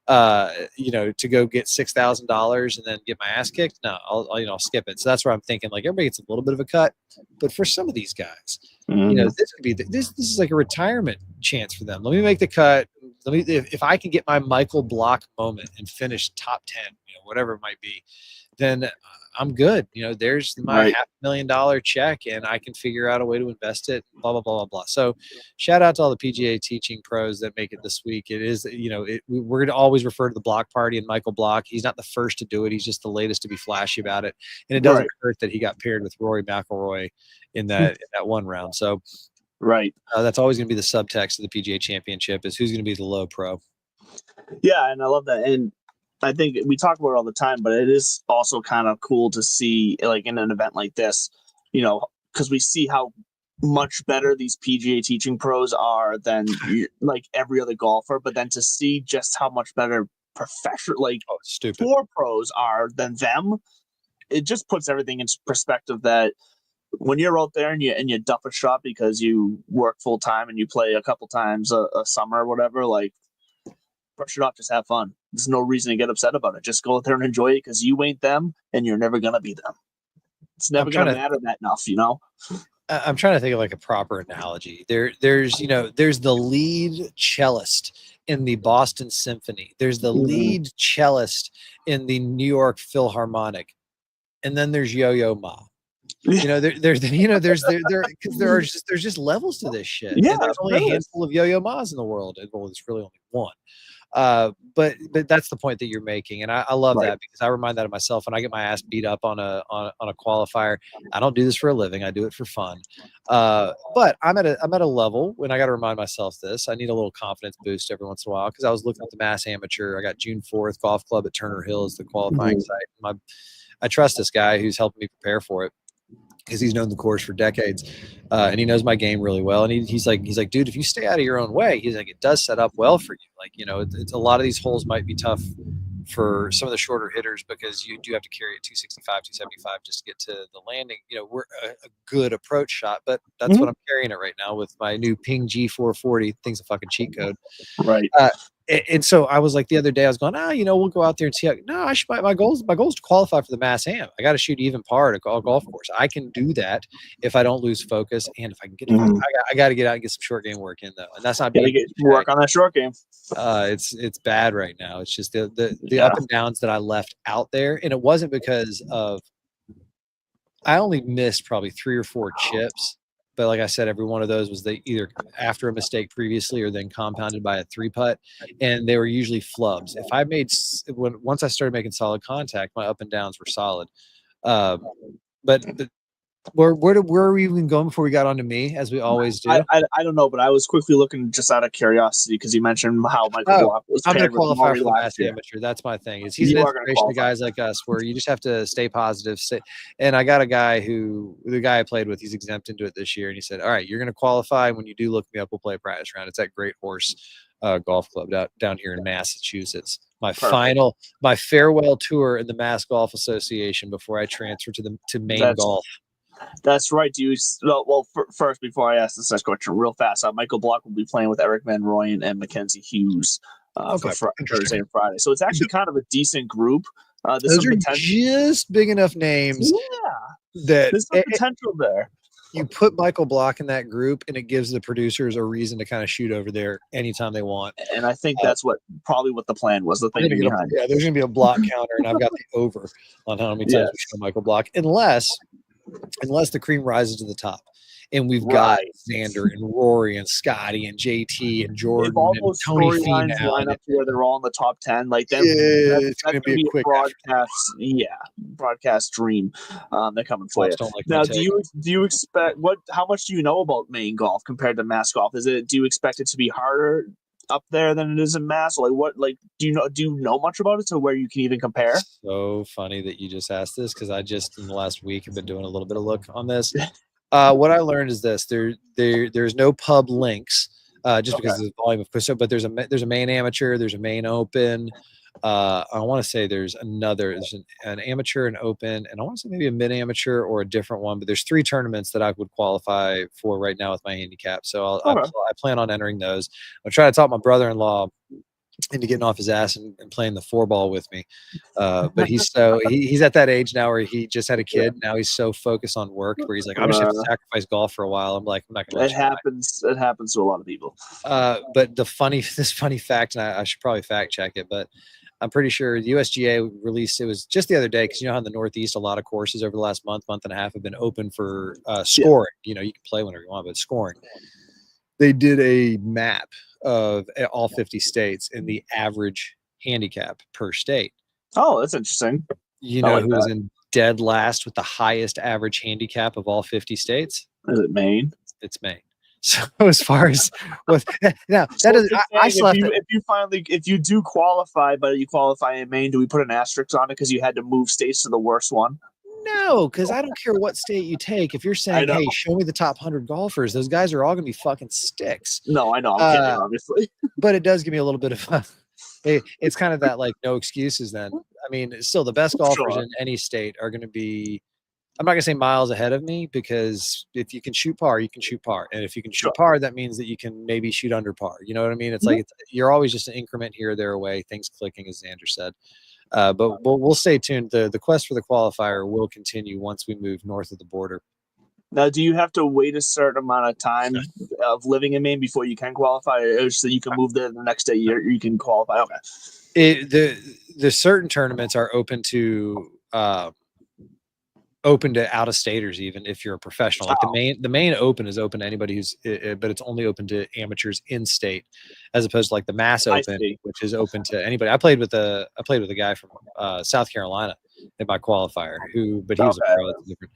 to go get $6,000 and then get my ass kicked? No, I'll skip it. So that's where I'm thinking, like, everybody gets a little bit of a cut, but for some of these guys, this could be this is like a retirement chance for them. Let me make the cut. If I can get my Michael Block moment and finish top 10, whatever it might be, then I'm good. There's my $500,000 check and I can figure out a way to invest it, blah, blah, blah, blah, blah. So shout out to all the PGA teaching pros that make it this week. It is, we're going to always refer to the Block Party and Michael Block. He's not the first to do it. He's just the latest to be flashy about it. And it doesn't hurt that he got paired with Rory McIlroy in that one round. So that's always going to be the subtext of the PGA Championship is who's going to be the low pro. Yeah, and I love that. And I think we talk about it all the time, but it is also kind of cool to see, like, in an event like this, because we see how much better these PGA teaching pros are than like every other golfer, but then to see just how much better professional, tour pros are than them, it just puts everything into perspective that when you're out there and you duff a shot because you work full time and you play a couple times a summer or whatever, like, brush it off. Just have fun. There's no reason to get upset about it. Just go out there and enjoy it because you ain't them and you're never going to be them. It's never going to matter that enough, you know? I'm trying to think of like a proper analogy. There's the lead cellist in the Boston Symphony. There's the lead cellist in the New York Philharmonic. And then there's Yo-Yo Ma. There's just levels to this shit. Yeah, and there's only a handful of Yo-Yo Ma's in the world. Well, there's really only one. But that's the point that you're making, and I love that because I remind that of myself when I get my ass beat up on a qualifier. I don't do this for a living; I do it for fun. But I'm at a level when I got to remind myself this. I need a little confidence boost every once in a while because I was looking at the Mass Amateur. I got June 4th Golf Club at Turner Hill as the qualifying site. I trust this guy who's helping me prepare for it, because he's known the course for decades, and he knows my game really well. And he's like, dude, if you stay out of your own way, he's like, it does set up well for you. Like, it's a lot of these holes might be tough for some of the shorter hitters because you do have to carry it 265, 275 just to get to the landing. We're a good approach shot, but that's what I'm carrying it right now with my new Ping G440. Thing's a fucking cheat code. Right. And so I was like the other day, I was going, we'll go out there and see. I should. My goal is to qualify for the Mass Am. I got to shoot even par at a golf course. I can do that if I don't lose focus, and if I can get it. I got to get out and get some short game work in though, and that's not being work on that short game. It's bad right now. It's just the up and downs that I left out there, and it wasn't because of. I only missed probably 3 or 4 chips. But like I said, every one of those was either after a mistake previously or then compounded by a 3-putt, and they were usually flubs. If I once I started making solid contact, my up and downs were solid. But where were we even going before we got onto me, as we always do? I don't know, but I was quickly looking just out of curiosity because you mentioned how Michael Block was. I'm going to qualify for the Mass Amateur. That's my thing. He's an inspiration to guys like us, where you just have to stay positive. And I got the guy I played with, he's exempt into it this year, and he said, "All right, you're going to qualify. When you do look me up, we'll play a practice round. It's at Great Horse Golf Club down here in Massachusetts. My farewell tour in the Mass Golf Association before I transfer to Maine Golf." That's right. First, before I ask this next question, real fast, Michael Block will be playing with Eric Van Rooyen and Mackenzie Hughes for Thursday and Friday. So it's actually kind of a decent group. Those are just big enough names. Yeah, that there's some potential there. You put Michael Block in that group, and it gives the producers a reason to kind of shoot over there anytime they want. And I think that's probably what the plan was. The thing behind it. Yeah, there's going to be a block counter, and I've got the over on how many times we show Michael Block, unless the cream rises to the top. And we've got Xander and Rory and Scotty and JT and Jordan and Tony Finau line up where they're all in the top 10. Like that, it's going to be a quick broadcast dream. They're coming for you. Now, do you expect how much do you know about Maine golf compared to Mass golf? Do you expect it to be harder up there than it is in Mass? Do you know much about it to where you can even compare? So funny that you just asked this, because I just in the last week have been doing a little bit of look on this. What I learned is this: there's no pub links, just because of the volume of push. But there's a Maine Amateur, there's a Maine Open. I want to say there's an amateur, an open, and I want to say maybe a mid amateur or a different one. But there's 3 tournaments that I would qualify for right now with my handicap. So I plan on entering those. I'm trying to talk my brother-in-law into getting off his ass and playing the 4-ball with me. But he's at that age now where he just had a kid. Now he's so focused on work where he's like, I'm just going to sacrifice golf for a while. I'm like, I'm not going to. It happens to a lot of people. But this funny fact, and I should probably fact check it, but I'm pretty sure the USGA released, it was just the other day, because you know how in the Northeast a lot of courses over the last month and a half have been open for scoring. You can play whenever you want, but scoring. They did a map of all 50 states and the average handicap per state. Oh, that's interesting. You know who was in dead last with the highest average handicap of all 50 states? Is it Maine? It's Maine. So as far as now, that is, I still have if you do qualify, but you qualify in Maine, do we put an asterisk on it because you had to move states to the worst one? No, because I don't care what state you take. If you're saying, hey, show me the top 100 golfers, those guys are all going to be fucking sticks. No, I know. I'm kidding, obviously. But it does give me a little bit of it's kind of that, like, no excuses then. I mean, still the best golfers in any state are going to be I'm not gonna say miles ahead of me, because if you can shoot par, you can shoot par, and if you can shoot Sure. par, that means that you can maybe shoot under par. You know what I mean? It's like you're always just an increment here or there away. Things clicking, as Xander said. But we'll stay tuned. The quest for the qualifier will continue once we move north of the border. Now, do you have to wait a certain amount of time of living in Maine before you can qualify, or so you can move there the next day you can qualify? Okay. The certain tournaments are open to out-of-staters, even if you're a professional. Like the main open is open to anybody who's, but it's only open to amateurs in state, as opposed to like the Mass Open, which is open to anybody. I played with a guy from South Carolina in my qualifier, but he was a pro. That's different.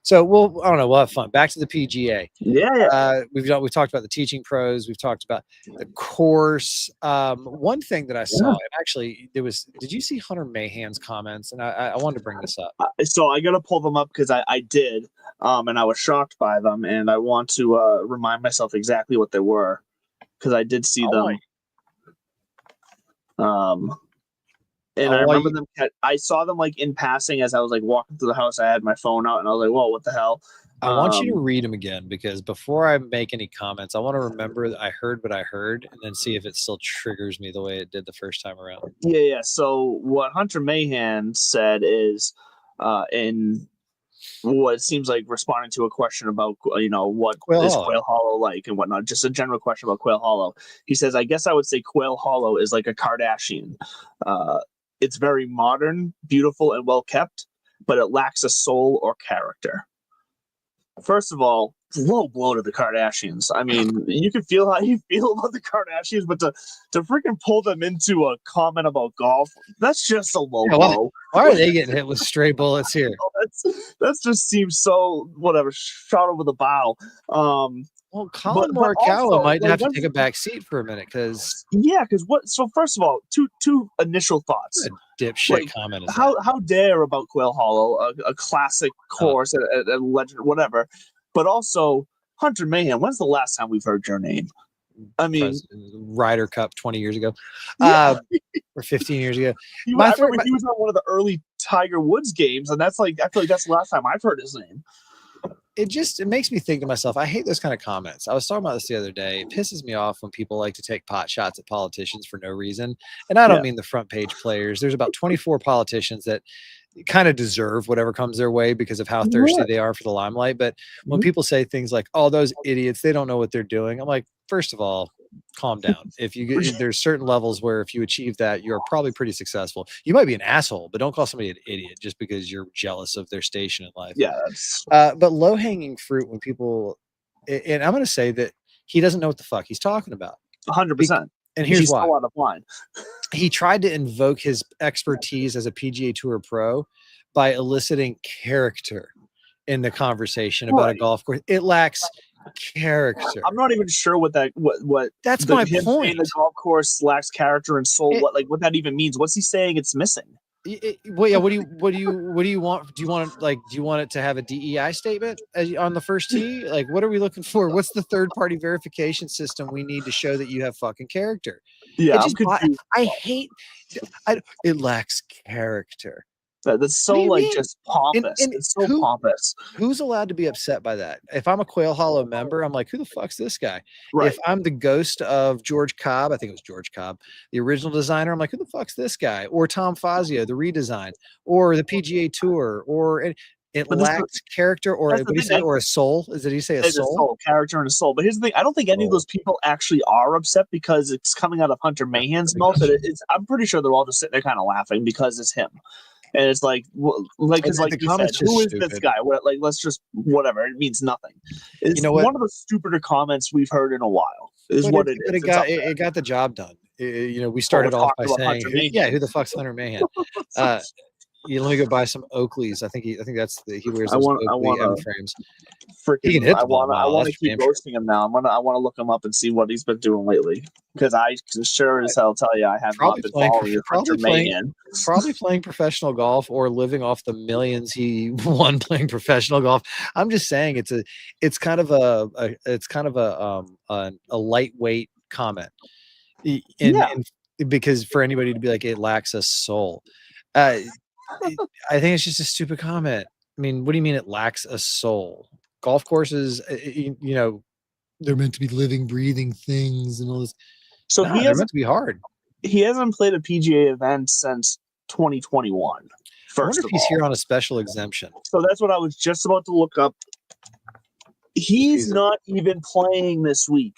So I don't know. We'll have fun. Back to the PGA. Yeah. We've talked about the teaching pros. We've talked about the course. One thing that I saw, and actually did you see Hunter Mahan's comments? And I wanted to bring this up. So I got to pull them up because I did, and I was shocked by them, and I want to remind myself exactly what they were, because I did see them. And I remember them. I saw them like in passing as I was like walking through the house. I had my phone out, and I was like, "Whoa, what the hell?" I want you to read them again, because before I make any comments, I want to remember that I heard what I heard, and then see if it still triggers me the way it did the first time around. Yeah. So what Hunter Mahan said is, in what seems like responding to a question about, what Quail is Hollow. Quail Hollow like and whatnot, just a general question about Quail Hollow. He says, "I guess I would say Quail Hollow is like a Kardashian. It's very modern, beautiful, and well kept, but it lacks a soul or character." First of all, low blow to the Kardashians. I mean, you can feel how you feel about the Kardashians, but to freaking pull them into a comment about golf, that's just a low blow. Why are they getting hit with stray bullets here? That just seems so shot over the bow. Well, Colin Morikawa might have to take a back seat for a minute, because what? So first of all, two initial thoughts. Dipshit comment. Is how dare about Quail Hollow, a classic course, a legend, whatever. But also, Hunter Mahan, when's the last time we've heard your name? I mean, Ryder Cup 20 years ago, or 15 years ago. I remember he was on one of the early Tiger Woods games, and that's like, I feel like that's the last time I've heard his name. It makes me think to myself, I hate those kind of comments. I was talking about this the other day. It pisses me off when people like to take pot shots at politicians for no reason. And I don't mean the front page players. There's about 24 politicians that kind of deserve whatever comes their way because of how thirsty they are for the limelight. But when people say things like, "Oh, those idiots, they don't know what they're doing," I'm like, first of all, calm down. There's certain levels where if you achieve that, you're probably pretty successful. You might be an asshole, but don't call somebody an idiot just because you're jealous of their station in life. Yeah. But low hanging fruit, when people, and I'm going to say that he doesn't know what the fuck he's talking about. 100%. And here's why. Still out of line. He tried to invoke his expertise as a PGA Tour pro by eliciting character in the conversation about a golf course. It lacks character. I'm not even sure what that's my point. The golf course lacks character and soul. What that even means? What's he saying? It's missing. Well, yeah. What do you want? Do you want it to have a DEI statement on the first tee? Like, what are we looking for? What's the third party verification system we need to show that you have fucking character? Yeah, I hate. It lacks character. That's so just pompous. It's so pompous. Who's allowed to be upset by that? If I'm a Quail Hollow member, I'm like, who the fuck's this guy? Right. If I'm the ghost of George Cobb, I think it was George Cobb, the original designer, I'm like, who the fuck's this guy? Or Tom Fazio, the redesign, or the PGA Tour, or it lacks character, or what do you say, or a soul? Did he say a soul? Character and a soul. But here's the thing: I don't think any of those people actually are upset because it's coming out of Hunter Mahan's mouth. I'm pretty sure they're all just sitting there kind of laughing because it's him. And it's like because like you said, who is this guy? Let's just whatever. It means nothing. It's one of the stupider comments we've heard in a while. It got the job done. We started off by saying, who the fuck's Hunter Mahan? Let me go buy some Oakleys. I think that's he wears those Oakley M frames. He can hit the ball. I want to keep roasting him now. I want to look him up and see what he's been doing lately, because I can sure as hell tell you I have not been following Hunter Mahan. Probably playing professional golf or living off the millions he won playing professional golf. I'm just saying it's kind of a lightweight comment, and because for anybody to be like it lacks a soul. I think it's just a stupid comment. mean, what do you mean it lacks a soul? Golf courses, they're meant to be living, breathing things and all this. So they're meant to be hard. He hasn't played a PGA event since 2021. I wonder if he's here on a special exemption. So that's what I was just about to look up. He's not even playing this week.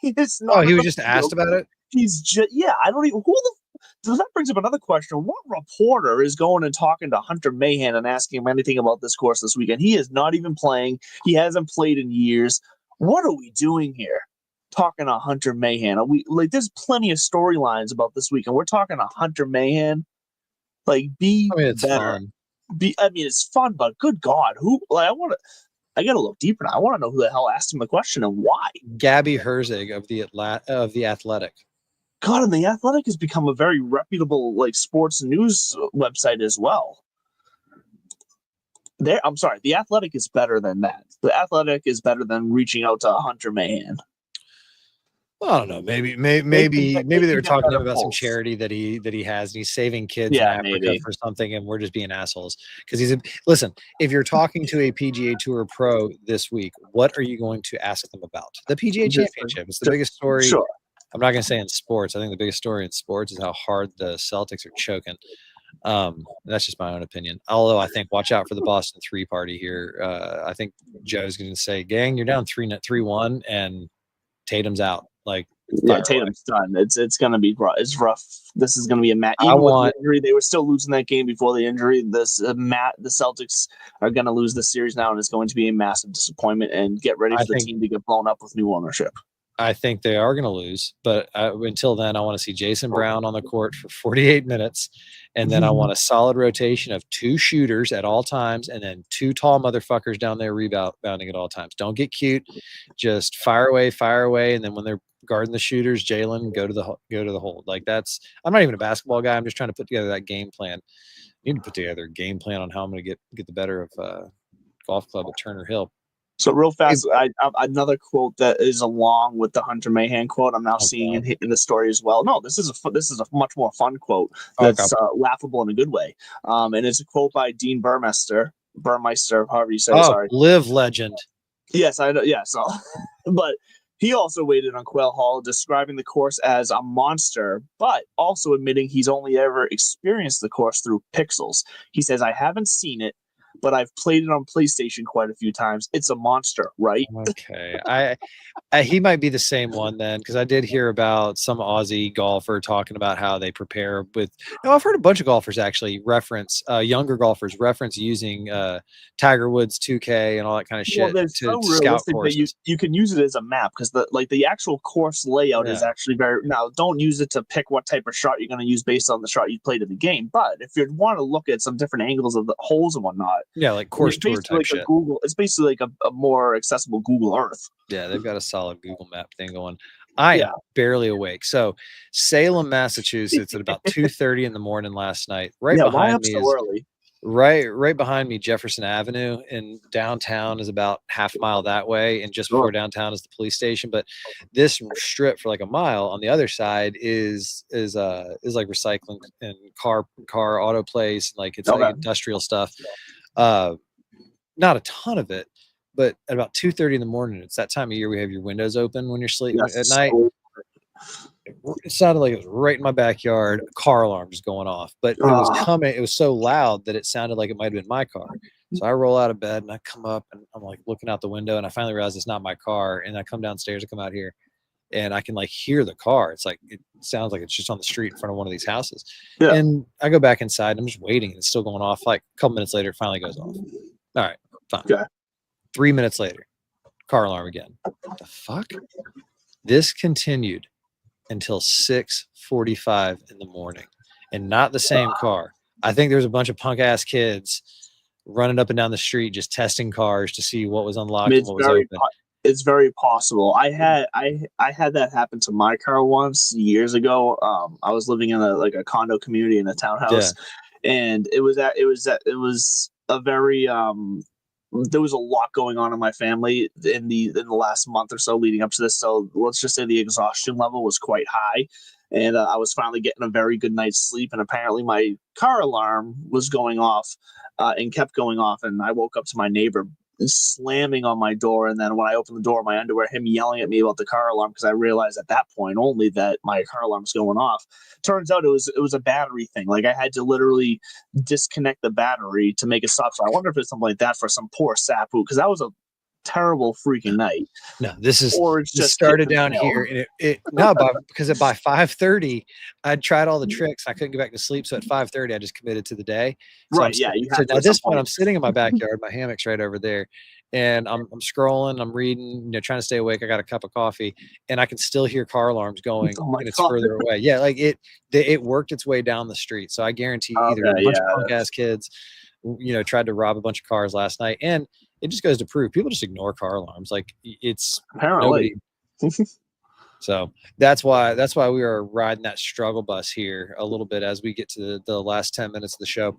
He's not. Oh, he was just asked about it? He's just, I don't even, so that brings up another question. What reporter is going and talking to Hunter Mahan and asking him anything about this course this weekend? He is not even playing. He hasn't played in years. What are we doing here? Talking to Hunter Mahan. Are we like? There's plenty of storylines about this week, and we're talking to Hunter Mahan. Like, it's better. Fun. It's fun, but good God, who? Like, I gotta look deeper now. I want to know who the hell asked him the question and why. Gabby Herzig of the Athletic. God, and the Athletic has become a very reputable sports news website as well. I'm sorry, the Athletic is better than that. The Athletic is better than reaching out to Hunter Mahan. Well, I don't know. Maybe they were talking about some charity that he has, and he's saving kids in Africa for something, and we're just being assholes. Because listen, if you're talking to a PGA Tour pro this week, what are you going to ask them about? The PGA Championship. It's the biggest story. Sure. I'm not going to say in sports. I think the biggest story in sports is how hard the Celtics are choking. That's just my own opinion. Although I think watch out for the Boston 3 party here. I think Joe's going to say, "Gang, you're down 3-1, and Tatum's out." Tatum's done. It's going to be rough. It's rough. This is going to be a match. With the injury, they were still losing that game before the injury. The Celtics are going to lose this series now, and it's going to be a massive disappointment. And get ready for the team to get blown up with new ownership. I think they are going to lose, but until then, I want to see Jason Brown on the court for 48 minutes, and then I want a solid rotation of 2 shooters at all times, and then 2 tall motherfuckers down there rebounding at all times. Don't get cute, just fire away, and then when they're guarding the shooters, Jalen, go to the hold. I'm not even a basketball guy. I'm just trying to put together that game plan. I need to put together a game plan on how I'm going to get the better of golf club at Turner Hill. So real fast, another quote that is along with the Hunter Mahan quote. I'm now seeing it in the story as well. No, this is a much more fun quote that's laughable in a good way. And it's a quote by Dean Burmeister, however you say it. Sorry, live legend. Yes, I know. Yeah, so, but he also weighed in on Quail Hall, describing the course as a monster, but also admitting he's only ever experienced the course through pixels. He says, "I haven't seen it, but I've played it on PlayStation quite a few times. It's a monster, right?" Okay. He might be the same one then, because I did hear about some Aussie golfer talking about how they prepare with. No, I've heard a bunch of golfers actually reference younger golfers reference using Tiger Woods 2K and all that kind of shit to scout courses. You can use it as a map because the actual course layout is actually very. Now, don't use it to pick what type of shot you're going to use based on the shot you played in the game. But if you want to look at some different angles of the holes and whatnot, like course tour type shit. It's basically like a more accessible Google Earth. Yeah, they've got a solid Google Map thing going. I am barely awake. So Salem, Massachusetts at about 2:30 in the morning last night. Behind me early? Right behind me, Jefferson Avenue in downtown is about half a mile that way, and just before downtown is the police station. But this strip for like a mile on the other side is like recycling and car auto place, like it's like industrial stuff. Not a ton of it, but at about 2:30 in the morning, it's that time of year we have your windows open when you're sleeping at night. It sounded like it was right in my backyard. A car alarm just going off, but it was coming. It was so loud that it sounded like it might have been my car. So I roll out of bed and I come up and I'm like looking out the window, and I finally realize it's not my car. And I come downstairs, I come out here, and I can like hear the car. It's like it sounds like it's just on the street in front of one of these houses. Yeah. And I go back inside and I'm just waiting, and it's still going off. Like a couple minutes later, it finally goes off. All right, fine. Okay. 3 minutes later, car alarm again. What the fuck? This continued until 6:45 in the morning, and not the same car. I think there's a bunch of punk ass kids running up and down the street just testing cars to see what was unlocked and what was open. It's very possible. I had that happen to my car once years ago. I was living in a condo community in a townhouse, and it was a very there was a lot going on in my family in the last month or so leading up to this. So let's just say the exhaustion level was quite high. and I was finally getting a very good night's sleep. And apparently my car alarm was going off and kept going off. And I woke up to my neighbor slamming on my door. And then when I opened the door, my underwear, him yelling at me about the car alarm, because I realized at that point only that my car alarm was going off. Turns out it was a battery thing. Like I had to literally disconnect the battery to make it stop. So I wonder if it's something like that for some poor sap because that was a terrible freaking night. No, this is or it's just started down here, and because by 5:30 I'd tried all the tricks. I couldn't get back to sleep, so at 5:30 I just committed to the day. So right? Yeah. So at this point, I'm sitting in my backyard. My hammock's right over there, and I'm scrolling. I'm reading, trying to stay awake. I got a cup of coffee, and I can still hear car alarms going, and it's further away. Yeah, like it worked its way down the street. So I guarantee either a bunch of punk ass kids, tried to rob a bunch of cars last night, and it just goes to prove people just ignore car alarms. Like it's apparently. So that's why we are riding that struggle bus here a little bit as we get to the last 10 minutes of the show.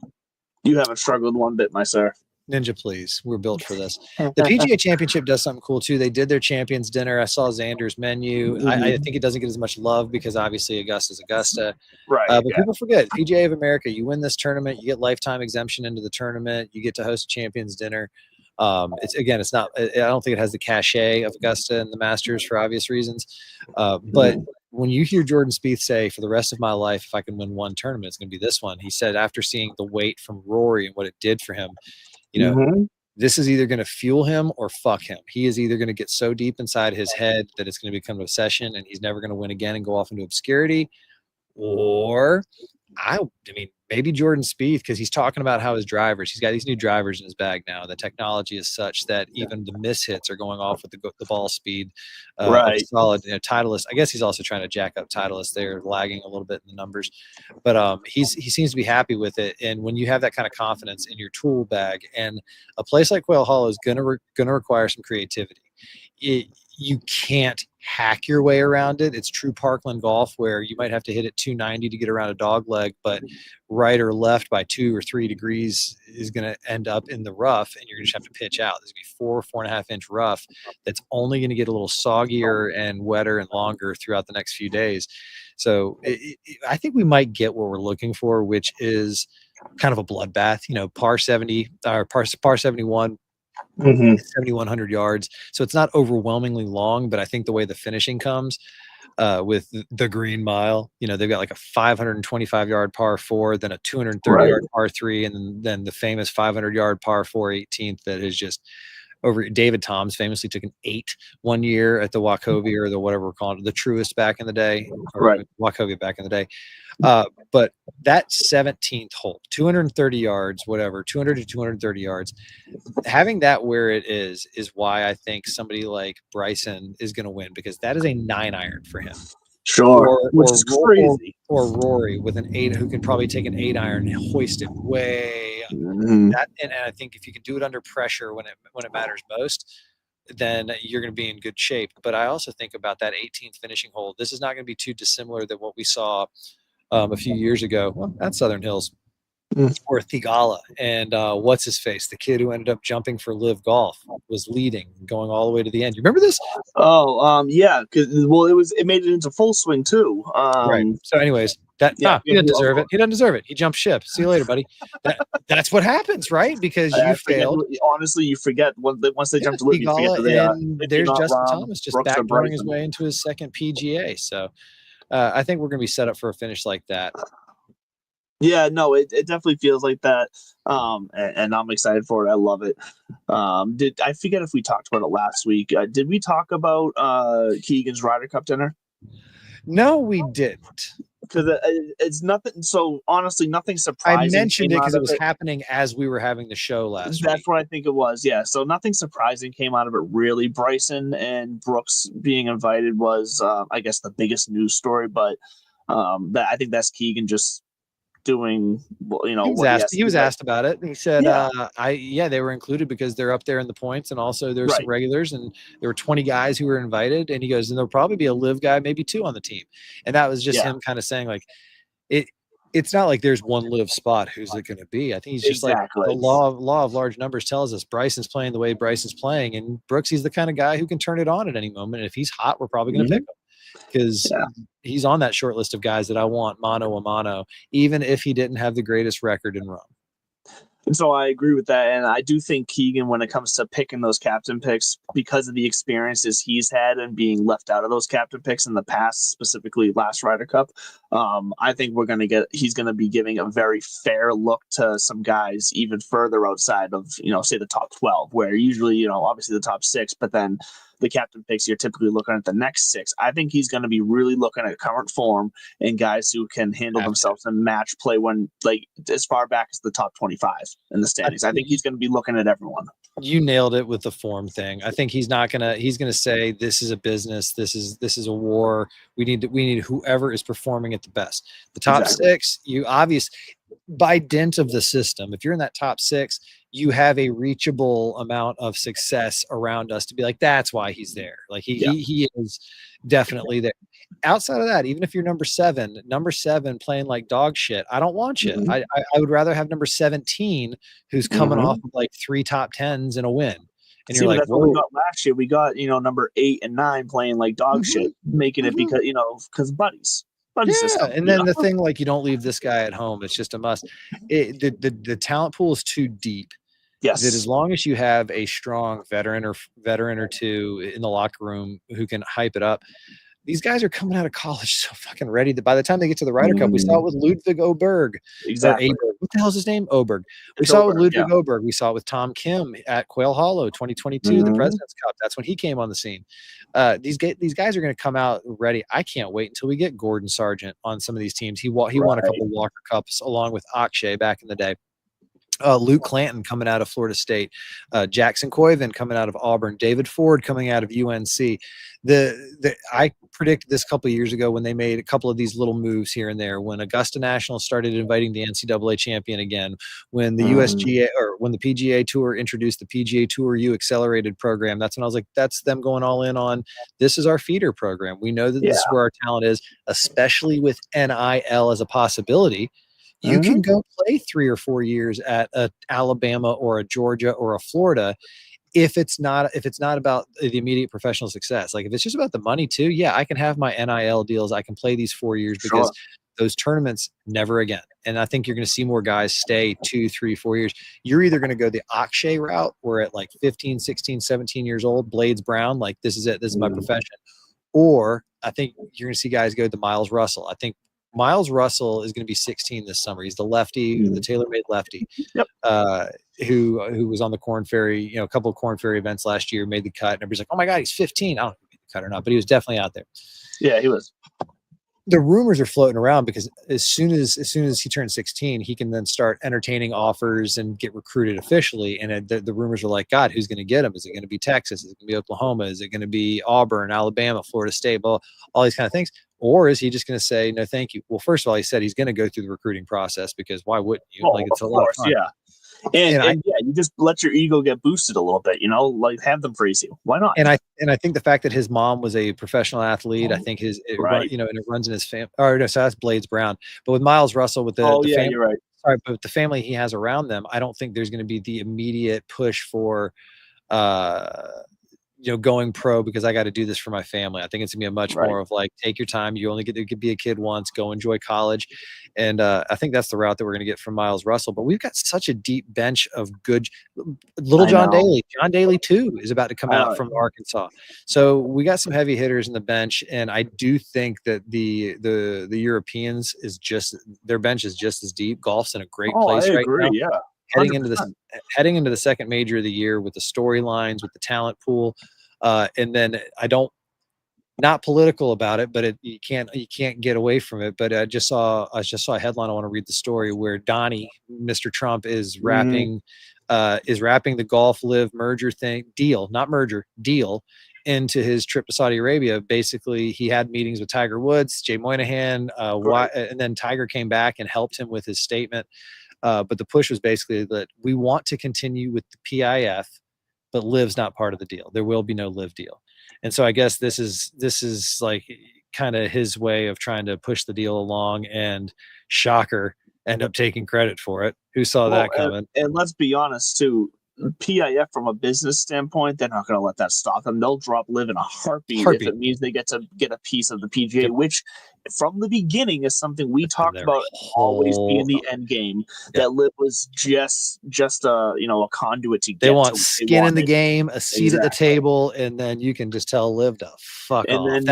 You haven't struggled one bit, my sir. Ninja, please. We're built for this. The PGA Championship does something cool too. They did their champions dinner. I saw Xander's menu. Mm-hmm. I think it doesn't get as much love because obviously Augusta's Augusta. Right. But people forget PGA of America. You win this tournament, you get lifetime exemption into the tournament. You get to host a champions dinner. It's not. I don't think it has the cachet of Augusta and the Masters for obvious reasons. But when you hear Jordan Spieth say, "For the rest of my life, if I can win one tournament, it's going to be this one," he said after seeing the weight from Rory and what it did for him, this is either going to fuel him or fuck him. He is either going to get so deep inside his head that it's going to become an obsession and he's never going to win again and go off into obscurity, or I mean, maybe Jordan Spieth, because he's talking about how he's got these new drivers in his bag now. The technology is such that even the mishits are going off with the ball speed. Right. Solid, Titleist. I guess he's also trying to jack up Titleist. They're lagging a little bit in the numbers, but he seems to be happy with it. And when you have that kind of confidence in your tool bag, and a place like Quail Hollow is gonna require some creativity. You can't hack your way around it. It's true Parkland golf where you might have to hit it 290 to get around a dog leg, but right or left by 2 or 3 degrees is going to end up in the rough, and you're going to have to pitch out. There's going to be 4.5 inch rough that's only going to get a little soggier and wetter and longer throughout the next few days. So I think we might get what we're looking for, which is kind of a bloodbath. Par 70 or par 71. 7,100 yards. So it's not overwhelmingly long, but I think the way the finishing comes with the Green Mile, they've got like a 525 yard par 4, then a 230 yard par 3, and then the famous 500 yard par 4 18th that is just over. David Toms famously took an 8 one year at the Wachovia, or the whatever we're calling it, the Truist back in the day, Wachovia back in the day. But that 17th hole, 230 yards, whatever, 200 to 230 yards, having that where it is why I think somebody like Bryson is going to win, because that is a 9-iron for him. Sure. Which is crazy. Or Rory with an 8, who can probably take an 8-iron and hoist it way up. And I think if you can do it under pressure when it matters most, then you're going to be in good shape. But I also think about that 18th finishing hole. This is not going to be too dissimilar than what we saw a few years ago at Southern Hills, or Thigala, and what's his face, the kid who ended up jumping for Live Golf, was leading, going all the way to the end. You remember this? Yeah, because it made it into full swing too. Right. So, anyways, he doesn't deserve it. He doesn't deserve it. He jumped ship. See you later, buddy. That's what happens, right? Because you failed. Honestly, you forget once they jump to Live. You forget that they are. There's Justin Thomas just backdooring his way into his second PGA. So. I think we're going to be set up for a finish like that. Yeah, no, it definitely feels like that. And I'm excited for it. I love it. I forget if we talked about it last week. Did we talk about Keegan's Ryder Cup dinner? No, we didn't. Because it's nothing. So honestly, nothing surprising. I mentioned it because it was happening as we were having the show last week. That's what I think it was. Yeah. So nothing surprising came out of it, really. Bryson and Brooks being invited was, I guess, the biggest news story. But I think that's Keegan just doing, he was asked about it, and he said, they were included because they're up there in the points, and also there's some regulars, and there were 20 guys who were invited, and he goes, and there'll probably be a live guy, maybe 2 on the team. And that was just him kind of saying, like, it's not like there's one live spot. Who's it going to be? I think he's just like, the law of large numbers tells us Bryson's playing the way Bryson's playing, and Brooks, he's the kind of guy who can turn it on at any moment. And if he's hot, we're probably going to pick him. because he's on that short list of guys that I want mano a mano, even if he didn't have the greatest record in Rome. And so I agree with that. And I do think Keegan, when it comes to picking those captain picks, because of the experiences he's had and being left out of those captain picks in the past, specifically last Ryder Cup, I think he's going to be giving a very fair look to some guys even further outside of, say the top 12, where usually, obviously the top 6, but then the captain picks, you're typically looking at the next 6. I think he's going to be really looking at current form and guys who can handle themselves in match play when, like, as far back as the top 25 in the standings. I think he's going to be looking at everyone. You nailed it with the form thing. I think he's going to say, this is a business. This is a war. We need whoever is performing at the best. The top 6, you obviously, by dint of the system, if you're in that top 6, you have a reachable amount of success around us to be like, that's why he's there. Like he is definitely there. Outside of that, even if you're number 7 playing like dog shit, I don't want you. I would rather have number 17 who's coming off of like 3 top 10s and a win. And you're like, that's what we got last year. We got, number 8 and 9 playing like dog shit, making it because buddies. System, and then the thing, like, you don't leave this guy at home. It's just a must. The talent pool is too deep. Yes. That as long as you have a strong veteran or two in the locker room who can hype it up, these guys are coming out of college so fucking ready that by the time they get to the Ryder Cup, we saw it with Ludwig Oberg. Exactly. What the hell is his name? Oberg. We saw it with Ludwig Oberg. We saw it with Tom Kim at Quail Hollow 2022, the President's Cup. That's when he came on the scene. These guys are going to come out ready. I can't wait until we get Gordon Sargent on some of these teams. He won a couple Walker Cups along with Akshay back in the day. Luke Clanton coming out of Florida State, Jackson Coyven coming out of Auburn, David Ford coming out of UNC. I predicted this a couple of years ago when they made a couple of these little moves here and there. When Augusta National started inviting the NCAA champion again, when the USGA or when the PGA Tour introduced the PGA Tour U Accelerated program, that's when I was like, that's them going all in on this is our feeder program. We know that this is where our talent is, especially with NIL as a possibility. You can go play 3 or 4 years at a Alabama or a Georgia or a Florida if it's not about the immediate professional success. Like if it's just about the money too, yeah, I can have my NIL deals. I can play these 4 years because those tournaments never again. And I think you're going to see more guys stay 2, 3, 4 years. You're either going to go the Akshay route where at like 15, 16, 17 years old, Blades Brown, like this is it. This is my profession. Or I think you're going to see guys go the Miles Russell. I think Miles Russell is going to be 16 this summer. He's the lefty, the tailor-made lefty, who was on the Corn Ferry, a couple of Corn Ferry events last year, made the cut. And everybody's like, oh my God, he's 15. I don't know if he made the cut or not, but he was definitely out there. Yeah, he was. The rumors are floating around because as soon as he turns 16, he can then start entertaining offers and get recruited officially. And the rumors are like, God, who's going to get him? Is it going to be Texas? Is it going to be Oklahoma? Is it going to be Auburn, Alabama, Florida State? Well, all these kind of things. Or is he just going to say, no, thank you? Well, first of all, he said he's going to go through the recruiting process because why wouldn't you? It's a lot of fun. Yeah. And you just let your ego get boosted a little bit, like have them freeze you. Why not? And I think the fact that his mom was a professional athlete, I think and it runs in his family. Or no, so that's Blades Brown. But with Miles Russell, with the family, you're right. Sorry, but with the family he has around them, I don't think there's going to be the immediate push for going pro because I got to do this for my family. I think it's gonna be a much more of like, take your time. You only get to be a kid once, go enjoy college. And I think that's the route that we're going to get from Miles Russell, but we've got such a deep bench of good little John Daly. John Daly too is about to come out from Arkansas. So we got some heavy hitters in the bench. And I do think that the Europeans their bench is just as deep. Golf's in a great place right now. Yeah. Heading into the second major of the year with the storylines, with the talent pool, and then not political about it, but you can't get away from it. But I just saw a headline. I want to read the story where Donnie, Mr. Trump, is wrapping the golf live merger deal into his trip to Saudi Arabia. Basically, he had meetings with Tiger Woods, Jay Moynihan, and then Tiger came back and helped him with his statement. But the push was basically that we want to continue with the PIF, but live's not part of the deal. There will be no live deal. And so I guess this is like kind of his way of trying to push the deal along, and shocker, end up taking credit for it. Who saw that coming? And let's be honest too, PIF from a business standpoint, they're not going to let that stop them. They'll drop live in a heartbeat if it means they get to get a piece of the PGA, which from the beginning is something we talked about always being the end game. That live was just a a conduit to get. They want skin in the game, a seat at the table, and then you can just tell live to fuck off.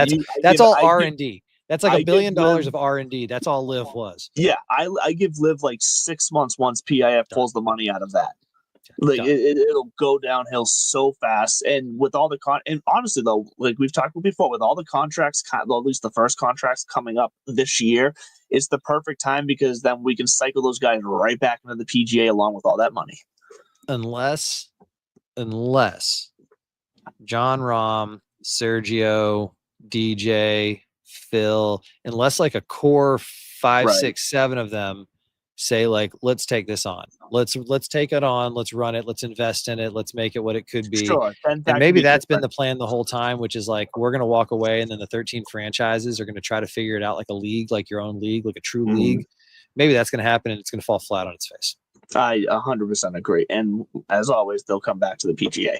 That's all R&D. That's like $1 billion of R&D. That's all live was. Yeah, I give live like 6 months once PIF pulls the money out of that. Like it'll go downhill so fast, and with all the and honestly though, like we've talked about before, with all the contracts, at least the first contracts coming up this year, it's the perfect time because then we can cycle those guys right back into the PGA along with all that money. Unless John Rahm, Sergio, DJ, Phil, unless like a core 5, 6, 7 of them say like, let's take this on. Let's take it on. Let's run it. Let's invest in it. Let's make it what it could be. Sure. And maybe that's been the plan the whole time, which is like, we're going to walk away. And then the 13 franchises are going to try to figure it out like a league, like your own league, like a true league. Maybe that's going to happen and it's going to fall flat on its face. I 100% agree. And as always, they'll come back to the PGA.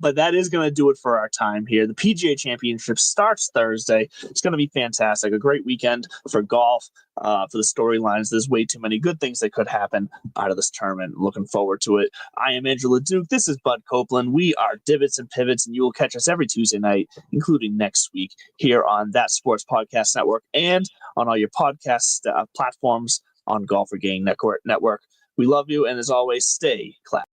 But that is going to do it for our time here. The PGA Championship starts Thursday. It's going to be fantastic. A great weekend for golf, for the storylines. There's way too many good things that could happen out of this tournament. Looking forward to it. I am Angela Duke. This is Bud Copeland. We are Divots and Pivots, and you will catch us every Tuesday night, including next week, here on That Sports Podcast Network and on all your podcast platforms on Golfer Gang Network. We love you, and as always, stay classy.